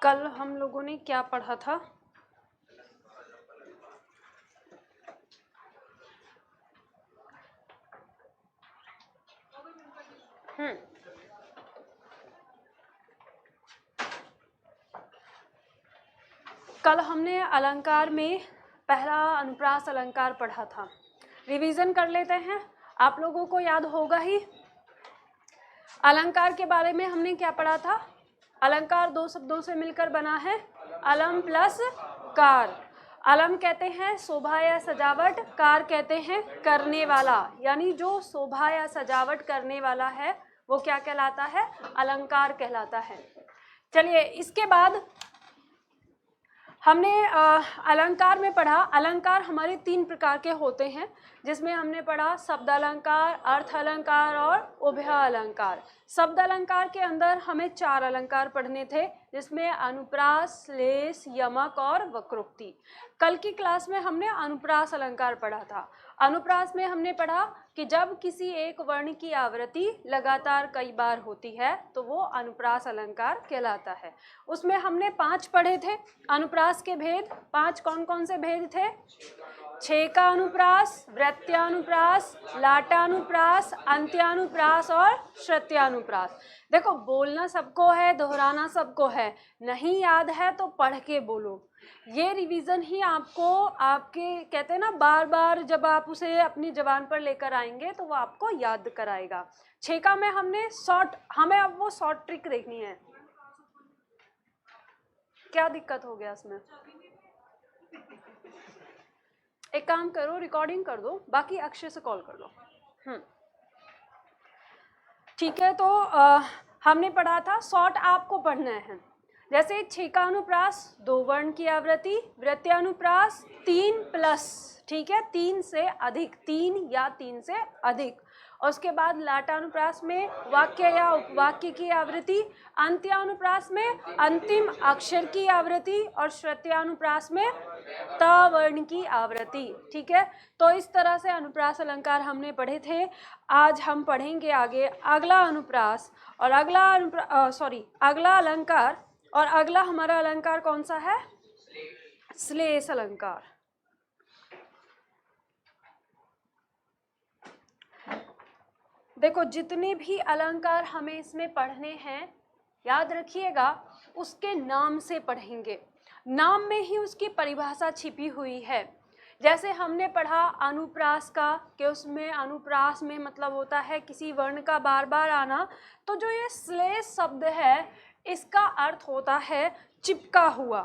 कल हम लोगों ने क्या पढ़ा था? कल हमने अलंकार में पहला अनुप्रास अलंकार पढ़ा था। रिवीजन कर लेते हैं, आप लोगों को याद होगा ही। अलंकार के बारे में हमने क्या पढ़ा था? अलंकार दो शब्दों से मिलकर बना है, अलम प्लस कार। अलम कहते हैं शोभा या सजावट, कार कहते हैं करने वाला, यानी जो शोभा या सजावट करने वाला है वो क्या कहलाता है? अलंकार कहलाता है। चलिए, इसके बाद हमने अलंकार में पढ़ा, अलंकार हमारे 3 प्रकार के होते हैं, जिसमें हमने पढ़ा शब्द अलंकार, अर्थ अलंकार और उभय अलंकार। शब्द अलंकार के अंदर हमें 4 अलंकार पढ़ने थे, जिसमें अनुप्रास, श्लेष, यमक और वक्रोक्ति। कल की क्लास में हमने अनुप्रास अलंकार पढ़ा था। अनुप्रास में हमने पढ़ा कि जब किसी एक वर्ण की आवृत्ति लगातार कई बार होती है तो वो अनुप्रास अलंकार कहलाता है। उसमें हमने 5 पढ़े थे अनुप्रास के भेद। 5 कौन कौन से भेद थे? छेका अनुप्रास, वृत्त्यानुप्रास, लाटानुप्रास, अंत्यानुप्रास और श्रुत्यानुप्रास। देखो, बोलना सबको है, दोहराना सबको है, नहीं याद है तो पढ़ के बोलो। ये रिवीजन ही आपको, आपके कहते हैं ना, बार बार जब आप उसे अपनी जबान पर लेकर आएंगे तो वो आपको याद कराएगा। छेका में हमने हमें अब वो शॉर्ट ट्रिक देखनी है। क्या दिक्कत हो गया इसमें? एक काम करो, रिकॉर्डिंग कर दो, बाकी अक्षय से कॉल कर लो। ठीक है, तो हमने पढ़ा था, शॉर्ट आपको पढ़ना है। जैसे छेकानुप्रास 2 वर्ण की आवृत्ति, वृत्त्यानुप्रास 3 प्लस, ठीक है, 3 से अधिक, 3 या 3 से अधिक। और उसके बाद लाटानुप्रास में वाक्य या उपवाक्य की आवृत्ति, अंत्यानुप्रास में अंतिम अक्षर की आवृत्ति और श्रुत्यानुप्रास में त वर्ण की आवृत्ति। ठीक है, तो इस तरह से अनुप्रास अलंकार हमने पढ़े थे। आज हम पढ़ेंगे आगे अगला अनुप्रास और अगला अलंकार। और अगला हमारा अलंकार कौन सा है? श्लेष अलंकार। देखो, जितने भी अलंकार हमें इसमें पढ़ने हैं, याद रखिएगा उसके नाम से पढ़ेंगे। नाम में ही उसकी परिभाषा छिपी हुई है। जैसे हमने पढ़ा अनुप्रास का, कि उसमें अनुप्रास में मतलब होता है किसी वर्ण का बार बार आना। तो जो ये श्लेष शब्द है, इसका अर्थ होता है चिपका हुआ।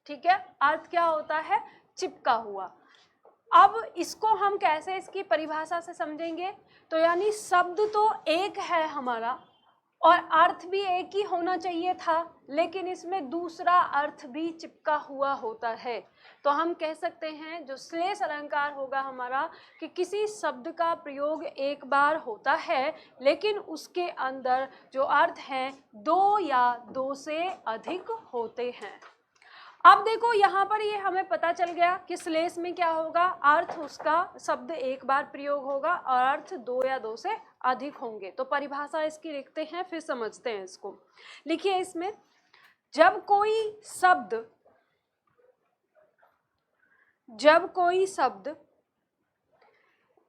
ठीक है, अर्थ क्या होता है? चिपका हुआ। अब इसको हम कैसे इसकी परिभाषा से समझेंगे? तो यानी शब्द तो एक है हमारा और अर्थ भी एक ही होना चाहिए था, लेकिन इसमें दूसरा अर्थ भी चिपका हुआ होता है। तो हम कह सकते हैं जो श्लेष अलंकार होगा हमारा, कि किसी शब्द का प्रयोग एक बार होता है, लेकिन उसके अंदर जो अर्थ हैं 2 या 2 से अधिक होते हैं। अब देखो, यहाँ पर ये हमें पता चल गया कि श्लेष में क्या होगा, अर्थ उसका शब्द एक बार प्रयोग होगा और अर्थ 2 या 2 से अधिक होंगे। तो परिभाषा इसकी लिखते हैं, फिर समझते हैं इसको। लिखिए इसमें, जब कोई शब्द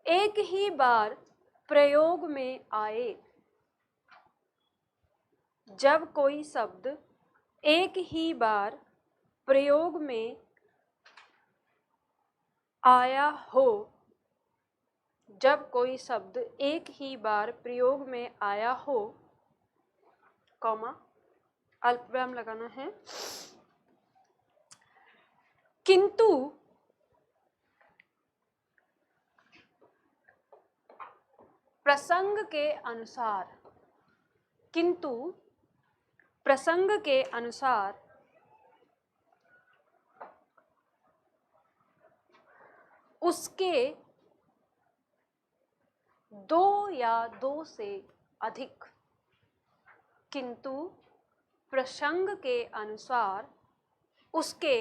एक ही बार प्रयोग में आए, जब कोई शब्द एक ही बार प्रयोग में आया हो, जब कोई शब्द एक ही बार प्रयोग में आया हो, कॉमा, अल्पविराम लगाना है, किंतु प्रसंग के अनुसार उसके 2 या 2 से अधिक, किंतु प्रसंग के अनुसार उसके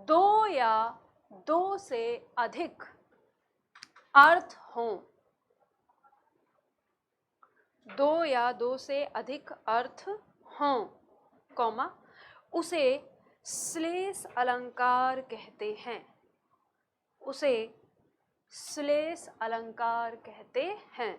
2 या 2 से अधिक अर्थ हों, 2 या 2 से अधिक अर्थ हों, कॉमा, उसे श्लेष अलंकार कहते हैं, उसे श्लेष अलंकार कहते हैं।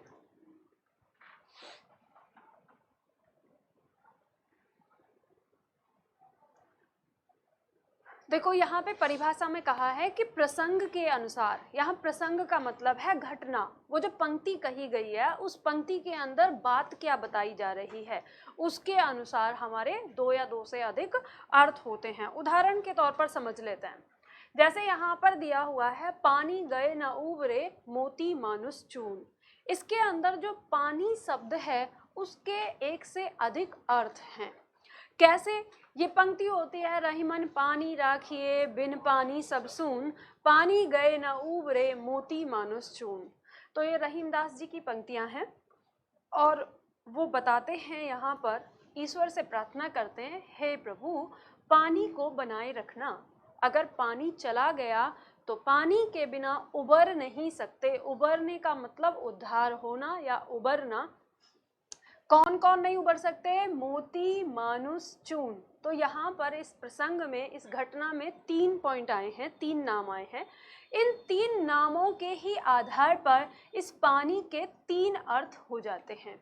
देखो यहाँ पे परिभाषा में कहा है कि प्रसंग के अनुसार, यहाँ प्रसंग का मतलब है घटना, वो जो पंक्ति कही गई है उस पंक्ति के अंदर बात क्या बताई जा रही है उसके अनुसार हमारे दो या दो से अधिक अर्थ होते हैं। उदाहरण के तौर पर समझ लेते हैं, जैसे यहाँ पर दिया हुआ है पानी गए न उबरे मोती मानुष चून। इसके अंदर जो पानी शब्द है उसके एक से अधिक अर्थ हैं। कैसे? ये पंक्ति होती है, रहीमन पानी राखिए बिन पानी सब सून, पानी गए न उबरे मोती मानुष चून। तो ये रहीमदास जी की पंक्तियां हैं और वो बताते हैं, यहाँ पर ईश्वर से प्रार्थना करते हैं, हे प्रभु पानी को बनाए रखना, अगर पानी चला गया तो पानी के बिना उबर नहीं सकते। उबरने का मतलब उद्धार होना या उबरना। कौन कौन नहीं उबर सकते? मोती मानुष चून। तो यहाँ पर इस प्रसंग में, इस घटना में 3 पॉइंट आए हैं, 3 नाम आए हैं। इन 3 नामों के ही आधार पर इस पानी के 3 अर्थ हो जाते हैं।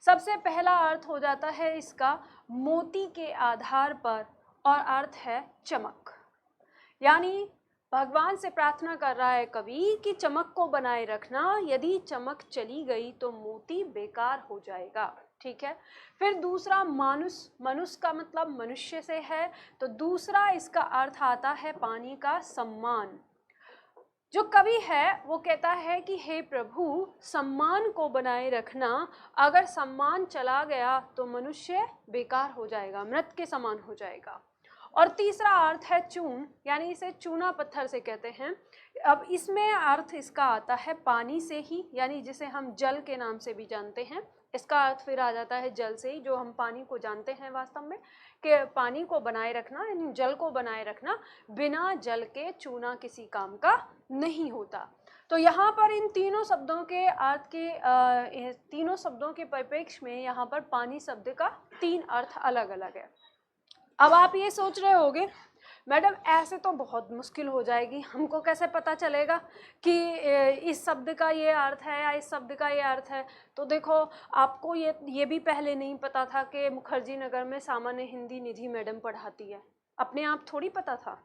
सबसे पहला अर्थ हो जाता है इसका मोती के आधार पर और अर्थ है चमक। यानी भगवान से प्रार्थना कर रहा है कवि कि चमक को बनाए रखना, यदि चमक चली गई तो मोती बेकार हो जाएगा। ठीक है। फिर दूसरा मानुष, मनुष्य का मतलब मनुष्य से है, तो दूसरा इसका अर्थ आता है पानी का सम्मान। जो कवि है वो कहता है कि हे प्रभु सम्मान को बनाए रखना, अगर सम्मान चला गया तो मनुष्य बेकार हो जाएगा, मृत के समान हो जाएगा। और तीसरा अर्थ है चून, यानी इसे चूना पत्थर से कहते हैं। अब इसमें अर्थ इसका आता है पानी से ही, यानी जिसे हम जल के नाम से भी जानते हैं। इसका अर्थ फिर आ जाता है जल से ही, जो हम पानी को जानते हैं वास्तव में, कि पानी को बनाए रखना, यानी जल को बनाए रखना, बिना जल के चूना किसी काम का नहीं होता। तो यहाँ पर इन तीनों शब्दों के अर्थ के तीनों शब्दों के परिप्रेक्ष्य में यहाँ पर पानी शब्द का 3 अर्थ अलग अलग है। अब आप ये सोच रहे होगे मैडम ऐसे तो बहुत मुश्किल हो जाएगी, हमको कैसे पता चलेगा कि इस शब्द का ये अर्थ है या इस शब्द का ये अर्थ है। तो देखो आपको ये भी पहले नहीं पता था कि मुखर्जी नगर में सामान्य हिंदी निधि मैडम पढ़ाती है, अपने आप थोड़ी पता था।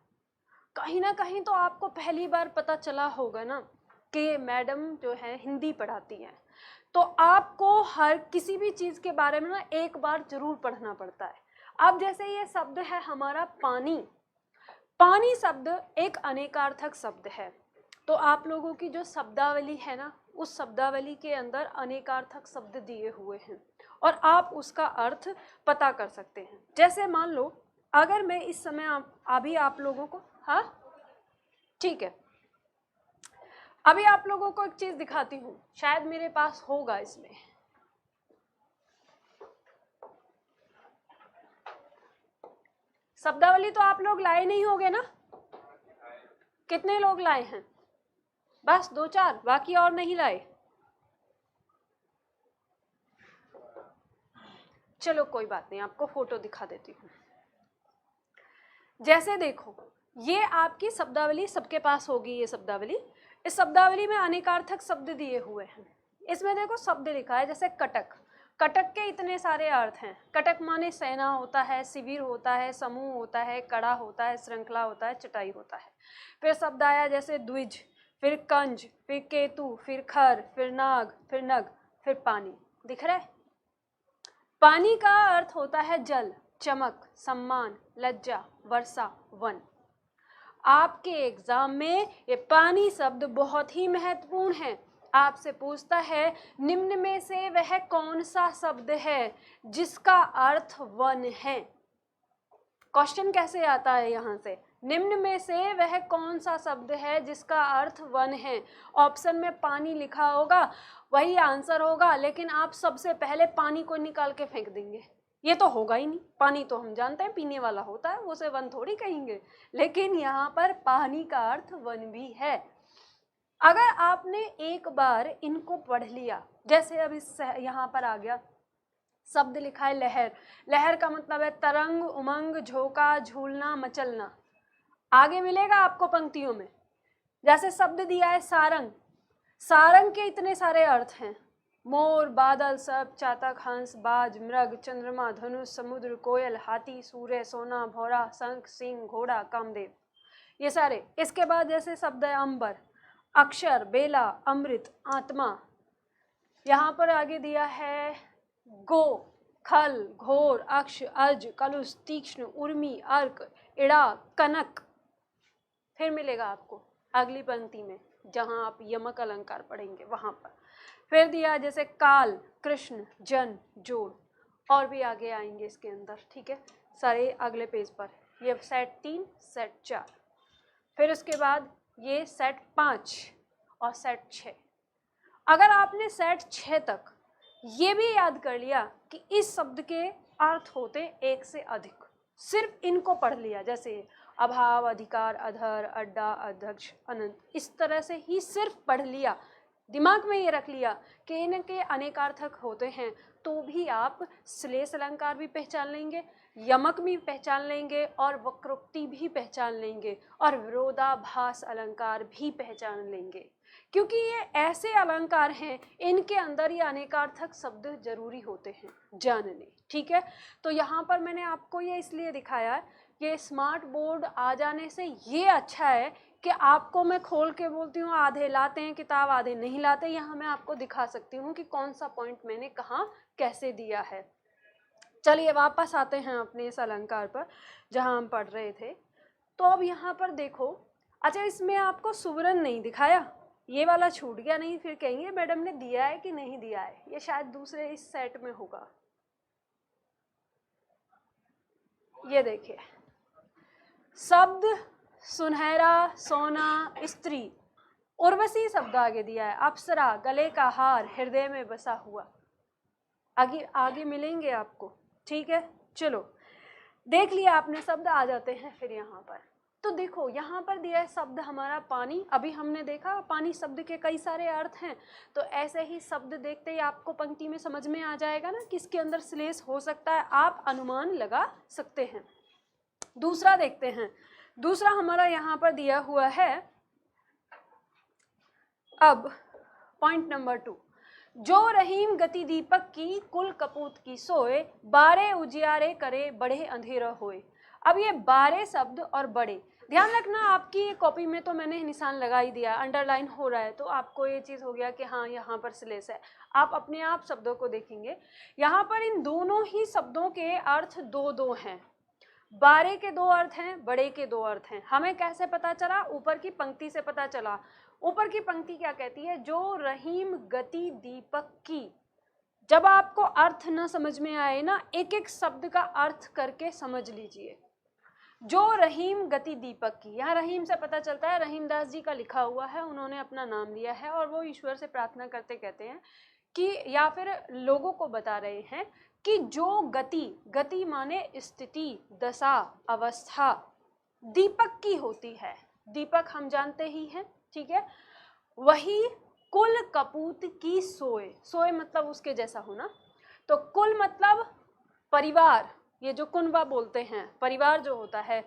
कहीं ना कहीं तो आपको पहली बार पता चला होगा ना कि मैडम जो है हिंदी पढ़ाती है। तो आपको हर किसी भी चीज़ के बारे में ना एक बार जरूर पढ़ना पड़ता है। अब जैसे ये शब्द है हमारा पानी, पानी शब्द एक अनेकार्थक शब्द है। तो आप लोगों की जो शब्दावली है ना, उस शब्दावली के अंदर अनेकार्थक शब्द दिए हुए हैं और आप उसका अर्थ पता कर सकते हैं। जैसे मान लो अगर मैं इस समय अभी आप लोगों को, हाँ ठीक है, अभी आप लोगों को एक चीज दिखाती हूँ, शायद मेरे पास होगा इसमें। शब्दावली तो आप लोग लाए नहीं होंगे ना? कितने लोग लाए हैं? बस 2-4, बाकी और नहीं लाए? चलो कोई बात नहीं, आपको फोटो दिखा देती हूँ। जैसे देखो ये आपकी शब्दावली सबके पास होगी, ये शब्दावली, इस शब्दावली में अनेकार्थक शब्द दिए हुए हैं। इसमें देखो शब्द लिखा है जैसे कटक, कटक के इतने सारे अर्थ हैं। कटक माने सेना होता है, शिविर होता है, समूह होता है, कड़ा होता है, श्रृंखला होता है, चटाई होता है। फिर शब्द आया जैसे द्विज, फिर कंज, फिर केतु, फिर खर, फिर नाग, फिर नग, फिर पानी। दिख रहा है? पानी का अर्थ होता है जल, चमक, सम्मान, लज्जा, वर्षा, वन। आपके एग्जाम में ये पानी शब्द बहुत ही महत्वपूर्ण है। आपसे पूछता है निम्न में से वह कौन सा शब्द है जिसका अर्थ वन है। क्वेश्चन कैसे आता है यहाँ से, निम्न में से वह कौन सा शब्द है जिसका अर्थ वन है। ऑप्शन में पानी लिखा होगा, वही आंसर होगा, लेकिन आप सबसे पहले पानी को निकाल के फेंक देंगे। ये तो होगा ही नहीं, पानी तो हम जानते हैं पीने वाला होता है, उसे वन थोड़ी कहेंगे। लेकिन यहाँ पर पानी का अर्थ वन भी है। अगर आपने एक बार इनको पढ़ लिया, जैसे अब इस यहाँ पर आ गया शब्द लिखा है लहर। लहर का मतलब है तरंग, उमंग, झोंका, झूलना, मचलना। आगे मिलेगा आपको पंक्तियों में। जैसे शब्द दिया है सारंग। सारंग के इतने सारे अर्थ हैं, मोर, बादल, सर्प, चातक, हंस, बाज, मृग, चंद्रमा, धनुष, समुद्र, कोयल, हाथी, सूर्य, सोना, भौरा, शंख, सिंह, घोड़ा, कामदेव, ये सारे। इसके बाद जैसे शब्द है अंबर, अक्षर, बेला, अमृत, आत्मा। यहाँ पर आगे दिया है गो, खल, घोर, अक्ष, अज, कलुष, तीक्ष्ण, उर्मी, अर्क, इड़ा, कनक। फिर मिलेगा आपको अगली पंक्ति में जहाँ आप यमक अलंकार पढ़ेंगे वहाँ पर। फिर दिया जैसे काल, कृष्ण, जन, जोड़, और भी आगे आएंगे इसके अंदर, ठीक है, सारे अगले पेज पर। ये सेट 3, सेट 4, फिर उसके बाद ये सेट 5 और सेट 6। अगर आपने सेट 6 तक ये भी याद कर लिया कि इस शब्द के अर्थ होते एक से अधिक, सिर्फ इनको पढ़ लिया, जैसे अभाव, अधिकार, अधर, अड्डा, अध्यक्ष, अनंत, इस तरह से ही सिर्फ पढ़ लिया, दिमाग में ये रख लिया कि इनके अनेकार्थक होते हैं, तो भी आप श्लेष अलंकार भी पहचान लेंगे, यमक भी पहचान लेंगे, और वक्रोक्ति भी पहचान लेंगे, और विरोधाभास अलंकार भी पहचान लेंगे। क्योंकि ये ऐसे अलंकार हैं, इनके अंदर ये अनेकार्थक शब्द जरूरी होते हैं जानने, ठीक है। तो यहाँ पर मैंने आपको ये इसलिए दिखाया है कि स्मार्ट बोर्ड आ जाने से ये अच्छा है कि आपको मैं खोल के बोलती हूँ, आधे लाते हैं किताब, आधे नहीं लाते। यहाँ मैं आपको दिखा सकती हूँ कि कौन सा पॉइंट मैंने कहाँ कैसे दिया है। चलिए वापस आते हैं अपने इस अलंकार पर जहाँ हम पढ़ रहे थे। तो अब यहाँ पर देखो, अच्छा इसमें आपको सुवर्ण नहीं दिखाया, ये वाला छूट गया, नहीं फिर कहेंगे मैडम ने दिया है कि नहीं दिया है, ये शायद दूसरे इस सेट में होगा। ये देखिए शब्द सुनहरा, सोना, स्त्री, उर्वशी शब्द आगे दिया है, अप्सरा, गले का हार, हृदय में बसा हुआ, आगे आगे मिलेंगे आपको, ठीक है। चलो देख लिया आपने शब्द, आ जाते हैं फिर यहाँ पर। तो देखो यहाँ पर दिया है शब्द हमारा पानी। अभी हमने देखा पानी शब्द के कई सारे अर्थ हैं, तो ऐसे ही शब्द देखते ही आपको पंक्ति में समझ में आ जाएगा ना किसके अंदर श्लेष हो सकता है, आप अनुमान लगा सकते हैं। दूसरा देखते हैं, दूसरा हमारा यहाँ पर दिया हुआ है, अब पॉइंट नंबर 2, जो रहीम गति दीपक की, कुल कपूत की सोए, बारे उजियारे करे, बड़े अंधेरा होए। अब ये बारे शब्द और बड़े, ध्यान रखना आपकी कॉपी में तो मैंने निशान लगा ही दिया, अंडरलाइन हो रहा है, तो आपको ये चीज़ हो गया कि हाँ यहाँ पर श्लेष है। आप अपने आप शब्दों को देखेंगे, यहाँ पर इन दोनों ही शब्दों के अर्थ दो दो हैं। बारे के 2 अर्थ हैं, बड़े के 2 अर्थ हैं। हमें कैसे पता चला? ऊपर की पंक्ति से पता चला। ऊपर की पंक्ति क्या कहती है? जो रहीम गति दीपक की। जब आपको अर्थ ना समझ में आए ना, एक एक शब्द का अर्थ करके समझ लीजिए। जो रहीम गति दीपक की, यहाँ रहीम से पता चलता है रहीम दास जी का लिखा हुआ है, उन्होंने अपना नाम लिया है और वो ईश्वर से प्रार्थना करते कहते हैं कि, या फिर लोगों को बता रहे हैं कि जो गति, गति माने स्थिति, दशा, अवस्था दीपक की होती है, दीपक हम जानते ही हैं, ठीक है, वही कुल कपूत की सोए। सोए मतलब उसके जैसा होना, तो कुल मतलब परिवार, ये जो कुनबा बोलते हैं, परिवार जो होता है,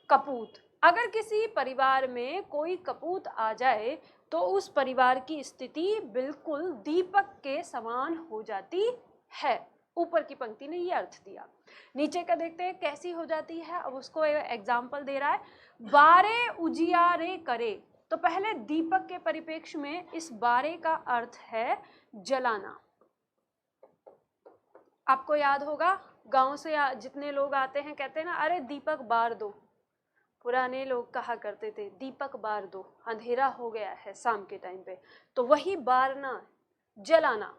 कपूत। अगर किसी परिवार में कोई कपूत आ जाए तो उस परिवार की स्थिति बिल्कुल दीपक के समान हो जाती है। ऊपर की पंक्ति ने ये अर्थ दिया। नीचे का देखते हैं कैसी हो जाती है। अब उसको एग्जाम्पल दे रहा है, बारे उजियारे करे। तो पहले दीपक के परिप्रेक्ष्य में इस बारे का अर्थ है जलाना। आपको याद होगा गांव से जितने लोग आते हैं कहते हैं ना, अरे दीपक बार दो। पुराने लोग कहा करते थे दीपक बार दो, अंधेरा हो गया है शाम के टाइम पे। तो वही बारना, जलाना।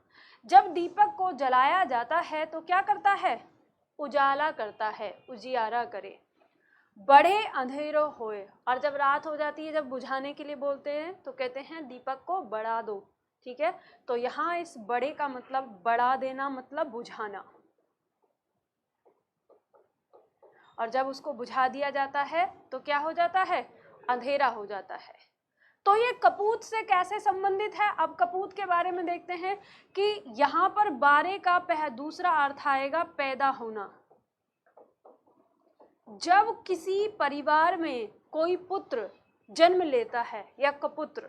जब दीपक को जलाया जाता है तो क्या करता है? उजाला करता है, उजियारा करे। बड़े अंधेरों होए, और जब रात हो जाती है, जब बुझाने के लिए बोलते हैं तो कहते हैं दीपक को बढ़ा दो, ठीक है। तो यहाँ इस बड़े का मतलब बढ़ा देना, मतलब बुझाना। और जब उसको बुझा दिया जाता है तो क्या हो जाता है? अंधेरा हो जाता है। तो ये कपूत से कैसे संबंधित है? अब कपूत के बारे में देखते हैं कि यहाँ पर बारे का दूसरा अर्थ आएगा पैदा होना। जब किसी परिवार में कोई पुत्र जन्म लेता है या कपुत्र,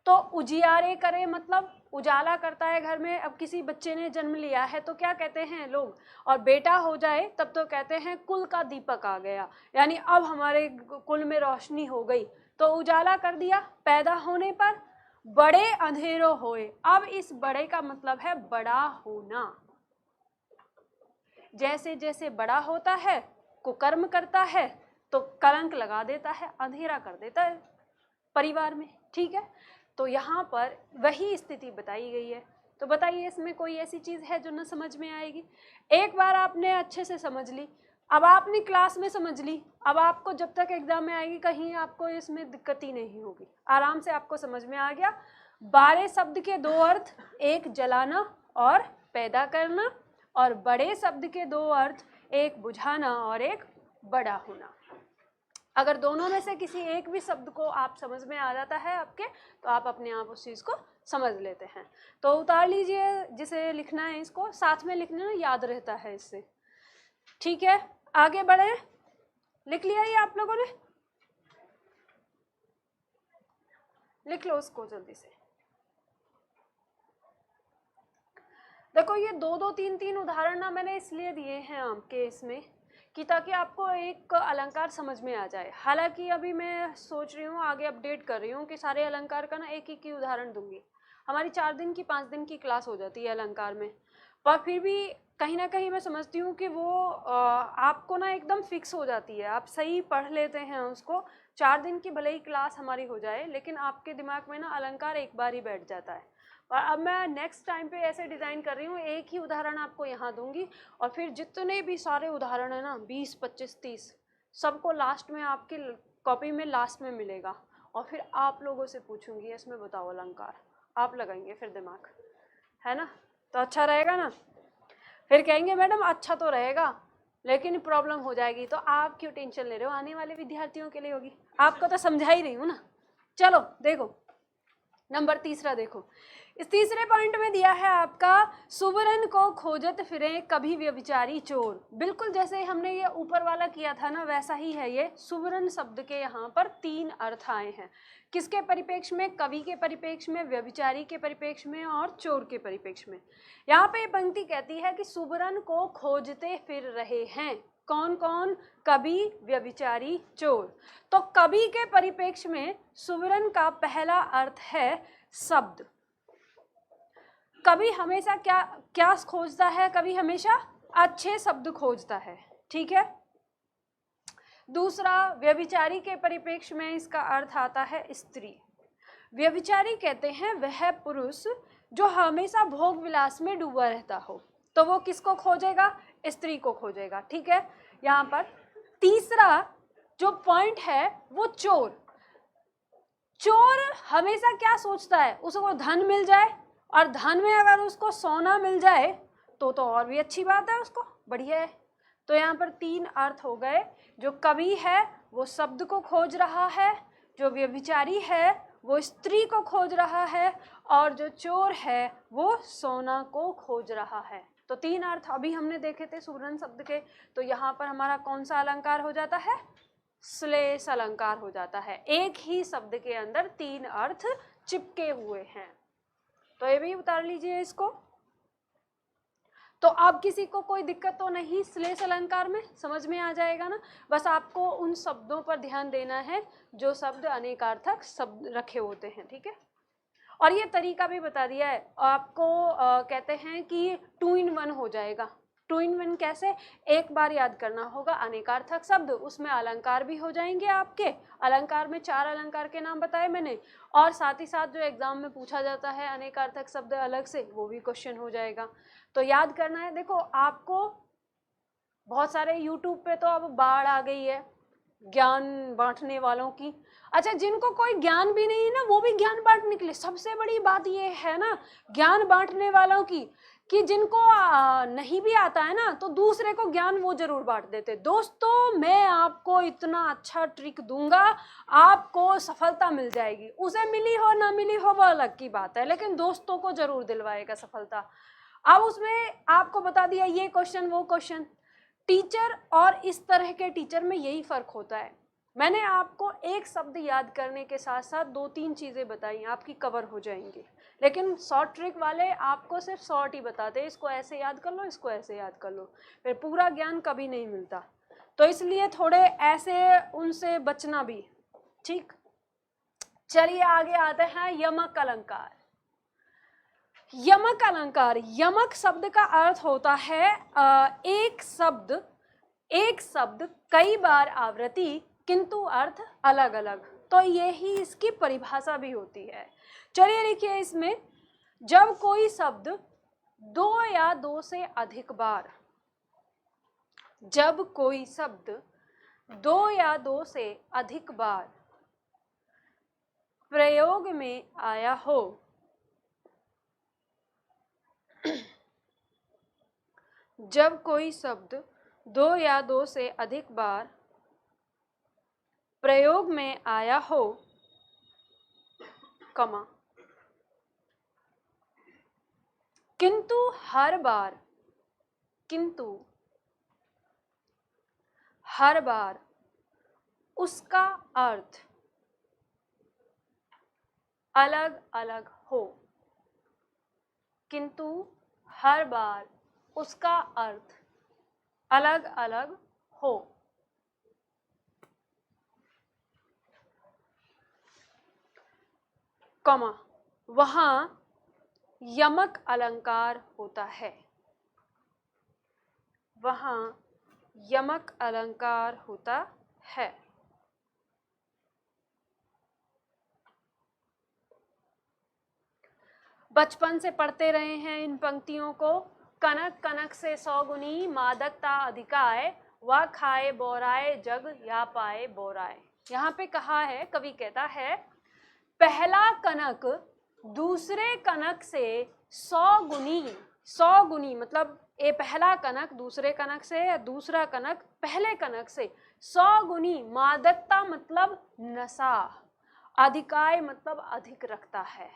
तो उजियारे करे मतलब उजाला करता है घर में। अब किसी बच्चे ने जन्म लिया है तो क्या कहते हैं लोग, और बेटा हो जाए तब तो कहते हैं कुल का दीपक आ गया, यानी अब हमारे कुल में रोशनी हो गई, तो उजाला कर दिया। पैदा होने पर बड़े अंधेरों होए, अब इस बड़े का मतलब है बड़ा होना। जैसे जैसे बड़ा होता है, कुकर्म करता है, तो कलंक लगा देता है, अंधेरा कर देता है परिवार में, ठीक है। तो यहाँ पर वही स्थिति बताई गई है। तो बताइए इसमें कोई ऐसी चीज़ है जो न समझ में आएगी? एक बार आपने अच्छे से समझ ली, अब आपने क्लास में समझ ली, अब आपको जब तक एग्जाम में आएगी कहीं आपको इसमें दिक्कत ही नहीं होगी, आराम से आपको समझ में आ गया। बारे शब्द के दो अर्थ, एक जलाना और पैदा करना, और बड़े शब्द के दो अर्थ, एक बुझाना और एक बड़ा होना। अगर दोनों में से किसी एक भी शब्द को आप समझ में आ जाता है आपके, तो आप अपने आप उस चीज़ को समझ लेते हैं। तो उतार लीजिए, जिसे लिखना है इसको साथ में लिखना, याद रहता है इससे, ठीक है। आगे बढ़े, लिख लिया ये आप लोगों ने? लिख लो उसको जल्दी से। देखो ये दो दो तीन तीन उदाहरण ना मैंने इसलिए दिए हैं आपके इसमें कि ताकि आपको एक अलंकार समझ में आ जाए। हालांकि अभी मैं सोच रही हूँ, आगे अपडेट कर रही हूँ कि सारे अलंकार का ना एक एक ही उदाहरण दूंगी। हमारी 4 दिन की 5 दिन की क्लास हो जाती है अलंकार में, पर फिर भी कहीं ना कहीं मैं समझती हूँ कि वो आपको ना एकदम फिक्स हो जाती है, आप सही पढ़ लेते हैं उसको। 4 दिन की भले ही क्लास हमारी हो जाए, लेकिन आपके दिमाग में ना अलंकार एक बार ही बैठ जाता है। और अब मैं नेक्स्ट टाइम पे ऐसे डिज़ाइन कर रही हूँ, एक ही उदाहरण आपको यहाँ दूंगी, और फिर जितने भी सारे उदाहरण है ना 20, 25, 30 सबको लास्ट में आपकी कॉपी में लास्ट में मिलेगा, और फिर आप लोगों से पूछूंगी इसमें बताओ अलंकार, आप लगाएंगे फिर दिमाग, है ना? तो अच्छा रहेगा ना? फिर कहेंगे मैडम अच्छा तो रहेगा लेकिन प्रॉब्लम हो जाएगी, तो आप क्यों टेंशन ले रहे हो, आने वाले विद्यार्थियों के लिए होगी, आपको तो समझा ही रही हूँ ना। चलो देखो नंबर तीसरा, देखो इस तीसरे पॉइंट में दिया है आपका, सुवरन को खोजत फिरे कभी व्यभिचारी चोर। बिल्कुल जैसे हमने ये ऊपर वाला किया था ना, वैसा ही है ये। सुवरन शब्द के यहाँ पर 3 अर्थ आए हैं, किसके परिप्रेक्ष्य में? कवि के परिप्रेक्ष्य में, व्यभिचारी के परिप्रेक्ष्य में और चोर के परिप्रेक्ष्य में। यहाँ पे पंक्ति कहती है कि सुवरन को खोजते फिर रहे हैं, कौन कौन? कवि, व्यभिचारी, चोर। तो कवि के परिप्रेक्ष्य में सुवरन का पहला अर्थ है शब्द। कवि हमेशा क्या खोजता है? कवि हमेशा अच्छे शब्द खोजता है, ठीक है। दूसरा, व्यभिचारी के परिप्रेक्ष्य में इसका अर्थ आता है स्त्री। व्यभिचारी कहते हैं वह पुरुष जो हमेशा भोग विलास में डूबा रहता हो, तो वो किसको खोजेगा? स्त्री को खोजेगा, ठीक है। यहाँ पर तीसरा जो पॉइंट है वो चोर। चोर हमेशा क्या सोचता है? उसको धन मिल जाए, और धन में अगर उसको सोना मिल जाए तो और भी अच्छी बात है, उसको बढ़िया है। तो यहाँ पर 3 अर्थ हो गए। जो कवि है वो शब्द को खोज रहा है, जो व्यभिचारी है वो स्त्री को खोज रहा है, और जो चोर है वो सोना को खोज रहा है। तो 3 अर्थ अभी हमने देखे थे सुवरन शब्द के। तो यहाँ पर हमारा कौन सा अलंकार हो जाता है? श्लेष अलंकार हो जाता है। एक ही शब्द के अंदर 3 अर्थ चिपके हुए हैं। तो ये भी उतार लीजिए इसको। तो अब किसी को कोई दिक्कत तो नहीं श्लेष अलंकार में, समझ में आ जाएगा ना? बस आपको उन शब्दों पर ध्यान देना है जो शब्द अनेकार्थक शब्द रखे होते हैं, ठीक है। और ये तरीका भी बता दिया है आपको, कहते हैं कि 2 in 1 हो जाएगा। 2 in 1 कैसे? एक बार याद करना होगा अनेकार्थक शब्द, उसमें अलंकार भी हो जाएंगे आपके। अलंकार में 4 अलंकार के नाम बताए मैंने, और साथ ही साथ जो एग्जाम में पूछा जाता है अनेकार्थक शब्द अलग से, वो भी क्वेश्चन हो जाएगा। तो याद करना है। देखो आपको बहुत सारे यूट्यूब पे तो अब बाढ़ आ गई है ज्ञान बांटने वालों की। अच्छा, जिनको कोई ज्ञान भी नहीं है ना, वो भी ज्ञान बांट निकले। सबसे बड़ी बात ये है ना ज्ञान बांटने वालों की, कि जिनको नहीं भी आता है ना, तो दूसरे को ज्ञान वो जरूर बांट देते। दोस्तों मैं आपको इतना अच्छा ट्रिक दूंगा, आपको सफलता मिल जाएगी। उसे मिली हो ना मिली हो वो अलग की बात है, लेकिन दोस्तों को जरूर दिलवाएगा सफलता। अब उसमें आपको बता दिया ये क्वेश्चन वो क्वेश्चन। टीचर और इस तरह के टीचर में यही फर्क होता है। मैंने आपको एक शब्द याद करने के साथ साथ 2-3 चीजें बताई, आपकी कवर हो जाएंगी। लेकिन शॉर्ट ट्रिक वाले आपको सिर्फ शॉर्ट ही बताते, इसको ऐसे याद कर लो, इसको ऐसे याद कर लो, फिर पूरा ज्ञान कभी नहीं मिलता। तो इसलिए थोड़े ऐसे उनसे बचना भी। ठीक, चलिए आगे आते हैं यमक अलंकार। यमक अलंकार, यमक शब्द का अर्थ होता है एक शब्द कई बार आवृत्ति किंतु अर्थ अलग अलग। तो यही इसकी परिभाषा भी होती है। चलिए लिखिए इसमें, जब कोई शब्द 2 या 2 से अधिक बार, जब कोई शब्द 2 या 2 से अधिक बार प्रयोग में आया हो, जब कोई शब्द 2 या 2 से अधिक बार प्रयोग में आया हो, कमा, किंतु हर बार उसका अर्थ अलग अलग हो, किंतु हर बार उसका अर्थ अलग अलग हो। कमा, वहां यमक अलंकार होता है, वहां यमक अलंकार होता है। बचपन से पढ़ते रहे हैं इन पंक्तियों को। कनक कनक से 100 गुनी, मादकता अधिकाय, वह खाए बोराए जग या पाए बोराए। यहाँ पे कहा है, कवि कहता है पहला कनक दूसरे कनक से 100 गुनी, 100 गुनी मतलब ये पहला कनक दूसरे कनक से या दूसरा कनक पहले कनक से 100 गुनी, मादकता मतलब नशा, अधिकाय मतलब अधिक रखता है।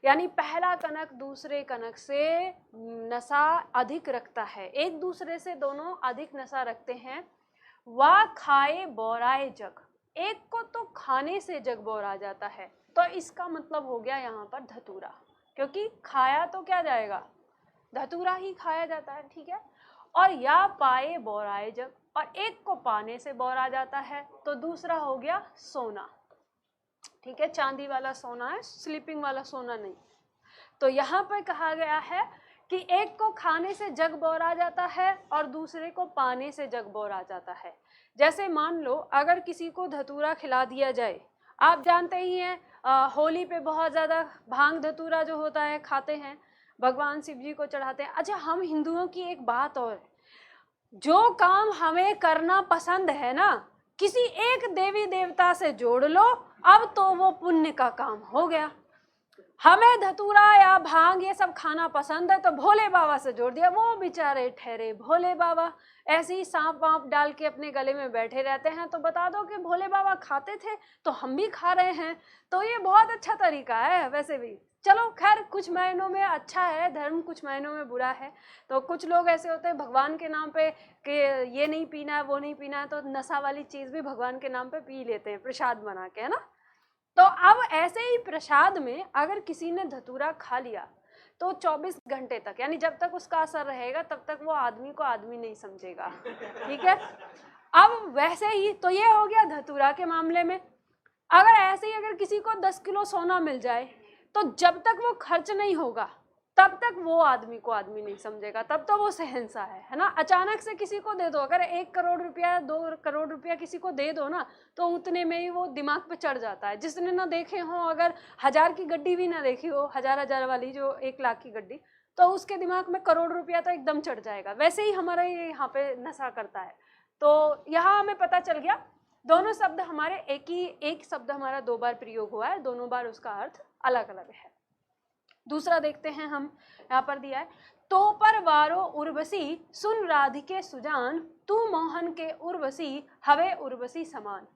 यानी पहला कनक दूसरे कनक से नशा अधिक रखता है, एक दूसरे से दोनों अधिक नशा रखते हैं। वह खाए बोराए जग, एक को तो खाने से जग बोरा जाता है, तो इसका मतलब हो गया यहाँ पर धतूरा, क्योंकि खाया तो क्या जाएगा, धतूरा ही खाया जाता है। ठीक है, और या पाए बोराए जग, और एक को पाने से बोरा जाता है, तो दूसरा हो गया सोना। ठीक है, चांदी वाला सोना है, स्लीपिंग वाला सोना नहीं। तो यहाँ पर कहा गया है कि एक को खाने से जग बोरा जाता है और दूसरे को पाने से जग बोरा जाता है। जैसे मान लो अगर किसी को धतूरा खिला दिया जाए, आप जानते ही हैं होली पे बहुत ज़्यादा भांग धतूरा जो होता है खाते हैं, भगवान शिव जी को चढ़ाते हैं। अच्छा, हम हिंदुओं की एक बात और है, जो काम हमें करना पसंद है ना, किसी एक देवी देवता से जोड़ लो, अब तो वो पुण्य का काम हो गया। हमें धतूरा या भांग ये सब खाना पसंद है, तो भोले बाबा से जोड़ दिया, वो बेचारे ठहरे भोले बाबा, ऐसे ही सांप वाप डाल के अपने गले में बैठे रहते हैं। तो बता दो कि भोले बाबा खाते थे तो हम भी खा रहे हैं, तो ये बहुत अच्छा तरीका है वैसे भी। चलो खैर, कुछ मायनों में अच्छा है धर्म, कुछ मायनों में बुरा है। तो कुछ लोग ऐसे होते हैं भगवान के नाम पे कि ये नहीं पीना है वो नहीं पीना है, तो नशा वाली चीज़ भी भगवान के नाम पे पी लेते हैं प्रसाद बना के, है ना। तो अब ऐसे ही प्रसाद में अगर किसी ने धतूरा खा लिया तो 24 घंटे तक, यानी जब तक उसका असर रहेगा तब तक वो आदमी को आदमी नहीं समझेगा। ठीक है, अब वैसे ही तो ये हो गया धतूरा के मामले में। अगर ऐसे ही अगर किसी को 10 किलो सोना मिल जाए, तो जब तक वो खर्च नहीं होगा तब तक वो आदमी को आदमी नहीं समझेगा, तब तो वो शहंशाह है ना। अचानक से किसी को दे दो, अगर 1 करोड़ रुपया 2 करोड़ रुपया किसी को दे दो ना, तो उतने में ही वो दिमाग पे चढ़ जाता है। जिसने ना देखे हो, अगर 1000 की गड्डी भी ना देखी हो, 1000 वाली जो 1 लाख की गड्डी, तो उसके दिमाग में करोड़ रुपया तो एकदम चढ़ जाएगा। वैसे ही हमारा ये यहाँ पे नशा करता है। तो यहाँ हमें पता चल गया दोनों शब्द हमारे एक शब्द हमारा 2 बार प्रयोग हुआ है, दोनों बार उसका अर्थ अलग अलग है। दूसरा देखते हैं हम, यहाँ पर दिया है तो पर वारो उर्वशी सुन राधिके सुजान, तू मोहन के उर्वशी हवे उर्वशी समान।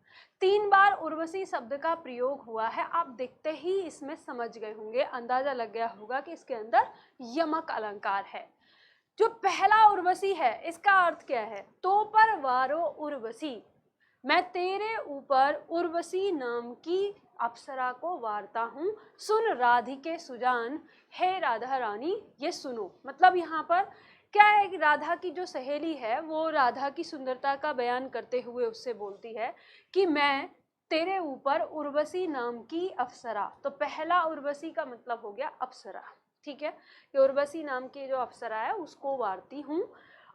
3 बार उर्वशी शब्द का प्रयोग हुआ है। आप देखते ही इसमें समझ गए होंगे, अंदाजा लग गया होगा कि इसके अंदर यमक अलंकार है। जो पहला उर्वशी है इसका अर्थ क्या है? तो पर वारो उर्वशी, मैं तेरे ऊपर उर्वशी नाम की अप्सरा को वारता हूँ। सुन राधिके सुजान, हे राधा रानी ये सुनो। मतलब यहाँ पर क्या है कि राधा की जो सहेली है वो राधा की सुंदरता का बयान करते हुए उससे बोलती है कि मैं तेरे ऊपर उर्वशी नाम की अप्सरा। तो पहला उर्वशी का मतलब हो गया अप्सरा, ठीक है, कि उर्वशी नाम की जो अप्सरा है उसको वारती हूँ।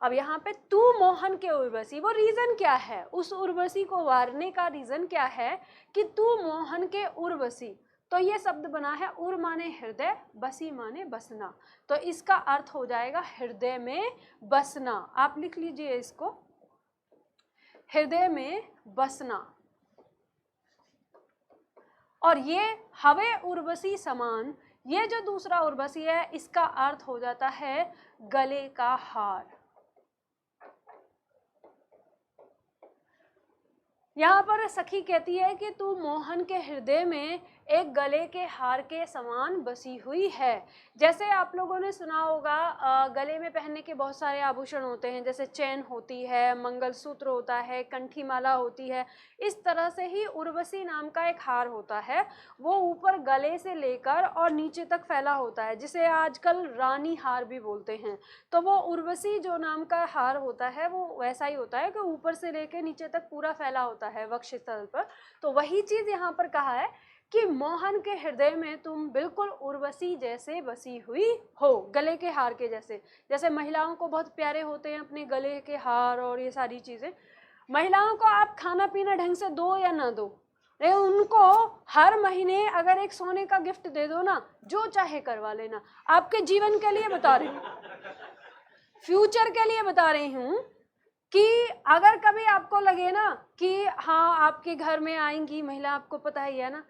अब यहाँ पे तू मोहन के उर्वशी, वो रीजन क्या है? उस उर्वशी को वारने का रीजन क्या है कि तू मोहन के उर्वशी। तो ये शब्द बना है, उर माने हृदय, बसी माने बसना, तो इसका अर्थ हो जाएगा हृदय में बसना। आप लिख लीजिए इसको, हृदय में बसना। और ये हवे उर्वशी समान, ये जो दूसरा उर्वशी है इसका अर्थ हो जाता है गले का हार। यहाँ पर सखी कहती है कि तू मोहन के हृदय में एक गले के हार के समान बसी हुई है। जैसे आप लोगों ने सुना होगा गले में पहनने के बहुत सारे आभूषण होते हैं, जैसे चैन होती है, मंगलसूत्र होता है, कंठी माला होती है। इस तरह से ही उर्वशी नाम का एक हार होता है, वो ऊपर गले से लेकर और नीचे तक फैला होता है, जिसे आजकल रानी हार भी बोलते हैं। तो वो उर्वशी जो नाम का हार होता है वो वैसा ही होता है कि ऊपर से लेकर नीचे तक पूरा फैला होता है वक्षस्थल पर। तो वही चीज यहाँ पर कहा है कि मोहन के हृदय में तुम बिल्कुल उर्वशी जैसे बसी हुई हो, गले के हार के जैसे। जैसे महिलाओं को बहुत प्यारे होते हैं अपने गले के हार और ये सारी चीजें। महिलाओं को आप खाना पीना ढंग से दो या ना दो, लेकिन उनको हर महीने अगर एक सोने का गिफ्ट दे दो ना, जो चाहे करवा लेना। आपके जीवन के लिए बता रही हूँ, फ्यूचर के लिए बता रही हूँ कि अगर कभी आपको लगे ना कि हाँ आपके घर में आएंगी महिला, आपको पता ही है ना,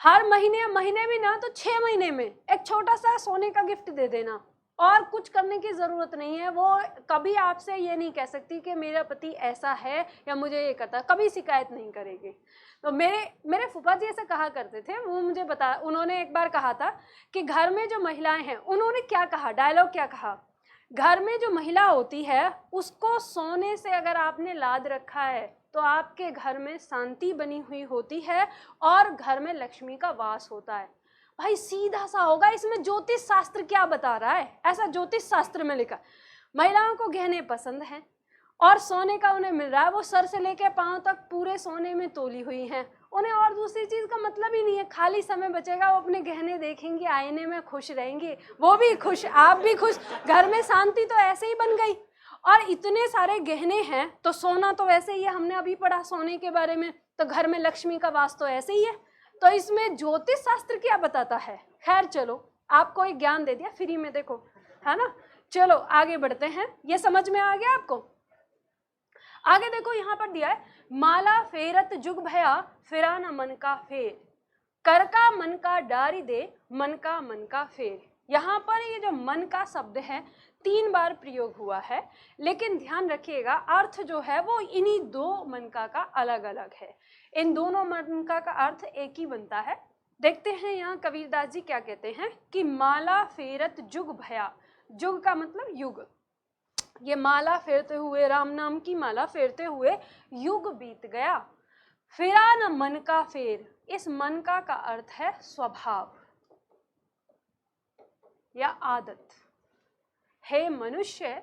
हर महीने भी ना तो 6 महीने में एक छोटा सा सोने का गिफ्ट दे देना, और कुछ करने की जरूरत नहीं है। वो कभी आपसे ये नहीं कह सकती कि मेरा पति ऐसा है या मुझे ये करता, कभी शिकायत नहीं करेगी। तो मेरे फूफा जी ऐसे कहा करते थे, वो मुझे उन्होंने एक बार कहा था कि घर में जो महिलाएं हैं, उन्होंने क्या कहा, डायलॉग क्या कहा, घर में जो महिला होती है उसको सोने से अगर आपने लाद रखा है तो आपके घर में शांति बनी हुई होती है और घर में लक्ष्मी का वास होता है। भाई सीधा सा होगा, इसमें ज्योतिष शास्त्र क्या बता रहा है? ऐसा ज्योतिष शास्त्र में लिखा, महिलाओं को गहने पसंद हैं और सोने का उन्हें मिल रहा है, वो सर से लेकर पांव तक पूरे सोने में तोली हुई हैं, उन्हें और दूसरी चीज का मतलब ही नहीं है। खाली समय बचेगा वो अपने गहने देखेंगी, आईने में खुश रहेंगी, वो भी खुश, आप भी खुश, घर में शांति तो ऐसे ही बन गई। और इतने सारे गहने हैं तो सोना तो वैसे ही है, हमने अभी पढ़ा सोने के बारे में, तो घर में लक्ष्मी का वास तो ऐसे ही है। तो इसमें ज्योतिष शास्त्र क्या बताता है? खैर चलो, आपको एक ज्ञान दे दिया फ्री में, देखो है ना। चलो आगे बढ़ते हैं, ये समझ में आ गया आपको? आगे देखो यहाँ पर दिया है, माला फेरत जुग भया फिरा न मन का फेर, कर का मन का डारी दे मन का फेर। यहाँ पर ये जो मन का शब्द है 3 बार प्रयोग हुआ है, लेकिन ध्यान रखिएगा अर्थ जो है वो इन्हीं 2 मनका का अलग अलग है। इन दोनों मनका का अर्थ एक ही बनता है। देखते हैं यहाँ कबीरदास जी क्या कहते हैं कि माला फेरत जुग भया, जुग का मतलब युग, ये माला फेरते हुए, राम नाम की माला फेरते हुए युग बीत गया। फिरा न मन का फेर, इस मन का अर्थ है स्वभाव या आदत। हे मनुष्य,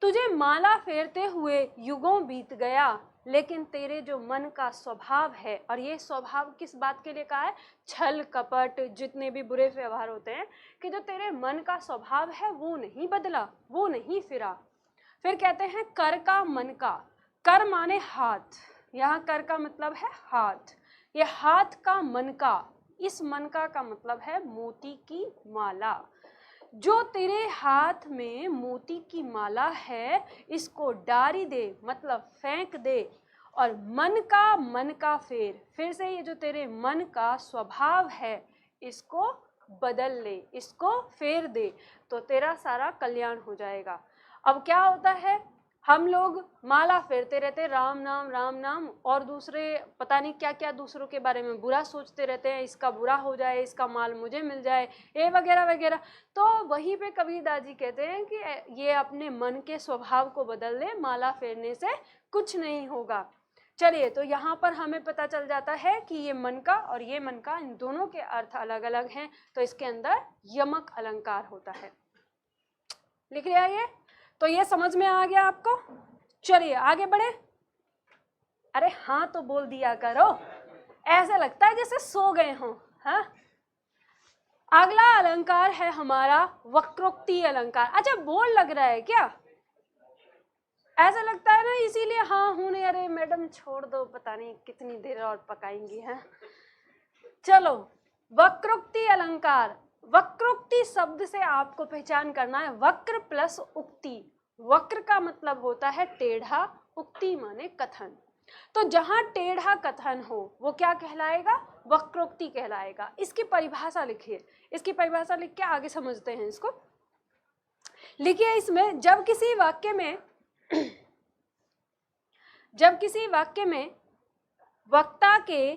तुझे माला फेरते हुए युगों बीत गया, लेकिन तेरे जो मन का स्वभाव है, और ये स्वभाव किस बात के लिए कहा है? छल कपट, जितने भी बुरे व्यवहार होते हैं, कि जो तेरे मन का स्वभाव है वो नहीं बदला, वो नहीं फिरा। फिर कहते हैं कर का मन का, कर माने हाथ, यहाँ कर का मतलब है हाथ, ये हाथ का मन का, इस मन का मतलब है मोती की माला। जो तेरे हाथ में मोती की माला है इसको डारी दे, मतलब फेंक दे, और मन का फेर, फिर से ये जो तेरे मन का स्वभाव है इसको बदल ले, इसको फेर दे, तो तेरा सारा कल्याण हो जाएगा। अब क्या होता है, हम लोग माला फेरते रहते, राम नाम, और दूसरे पता नहीं क्या क्या दूसरों के बारे में बुरा सोचते रहते हैं, इसका बुरा हो जाए, इसका माल मुझे मिल जाए, ये वगैरह वगैरह। तो वहीं पे कबीरदास जी कहते हैं कि ये अपने मन के स्वभाव को बदल ले, माला फेरने से कुछ नहीं होगा। चलिए, तो यहाँ पर हमें पता चल जाता है कि ये मन का और ये मन का, इन दोनों के अर्थ अलग अलग हैं, तो इसके अंदर यमक अलंकार होता है। लिख लिया ये? तो ये समझ में आ गया आपको? चलिए आगे बढ़े। अरे हाँ तो बोल दिया करो, ऐसा लगता है जैसे सो गए हो। हाँ, अगला अलंकार है हमारा वक्रोक्ति अलंकार। अच्छा, बोल लग रहा है क्या? ऐसा लगता है ना, इसीलिए हाँ हूं नहीं, अरे मैडम छोड़ दो, पता नहीं कितनी देर और पकाएंगी। है, चलो वक्रोक्ति अलंकार। वक्रोक्ति शब्द से आपको पहचान करना है, वक्र प्लस उक्ति। वक्र का मतलब होता है टेढ़ा, उक्ति माने कथन। तो जहां टेढ़ा कथन हो वो क्या कहलाएगा? वक्रोक्ति कहलाएगा। इसकी परिभाषा लिखिए, इसकी परिभाषा लिख के आगे समझते हैं इसको। लिखिए इसमें, जब किसी वाक्य में वक्ता के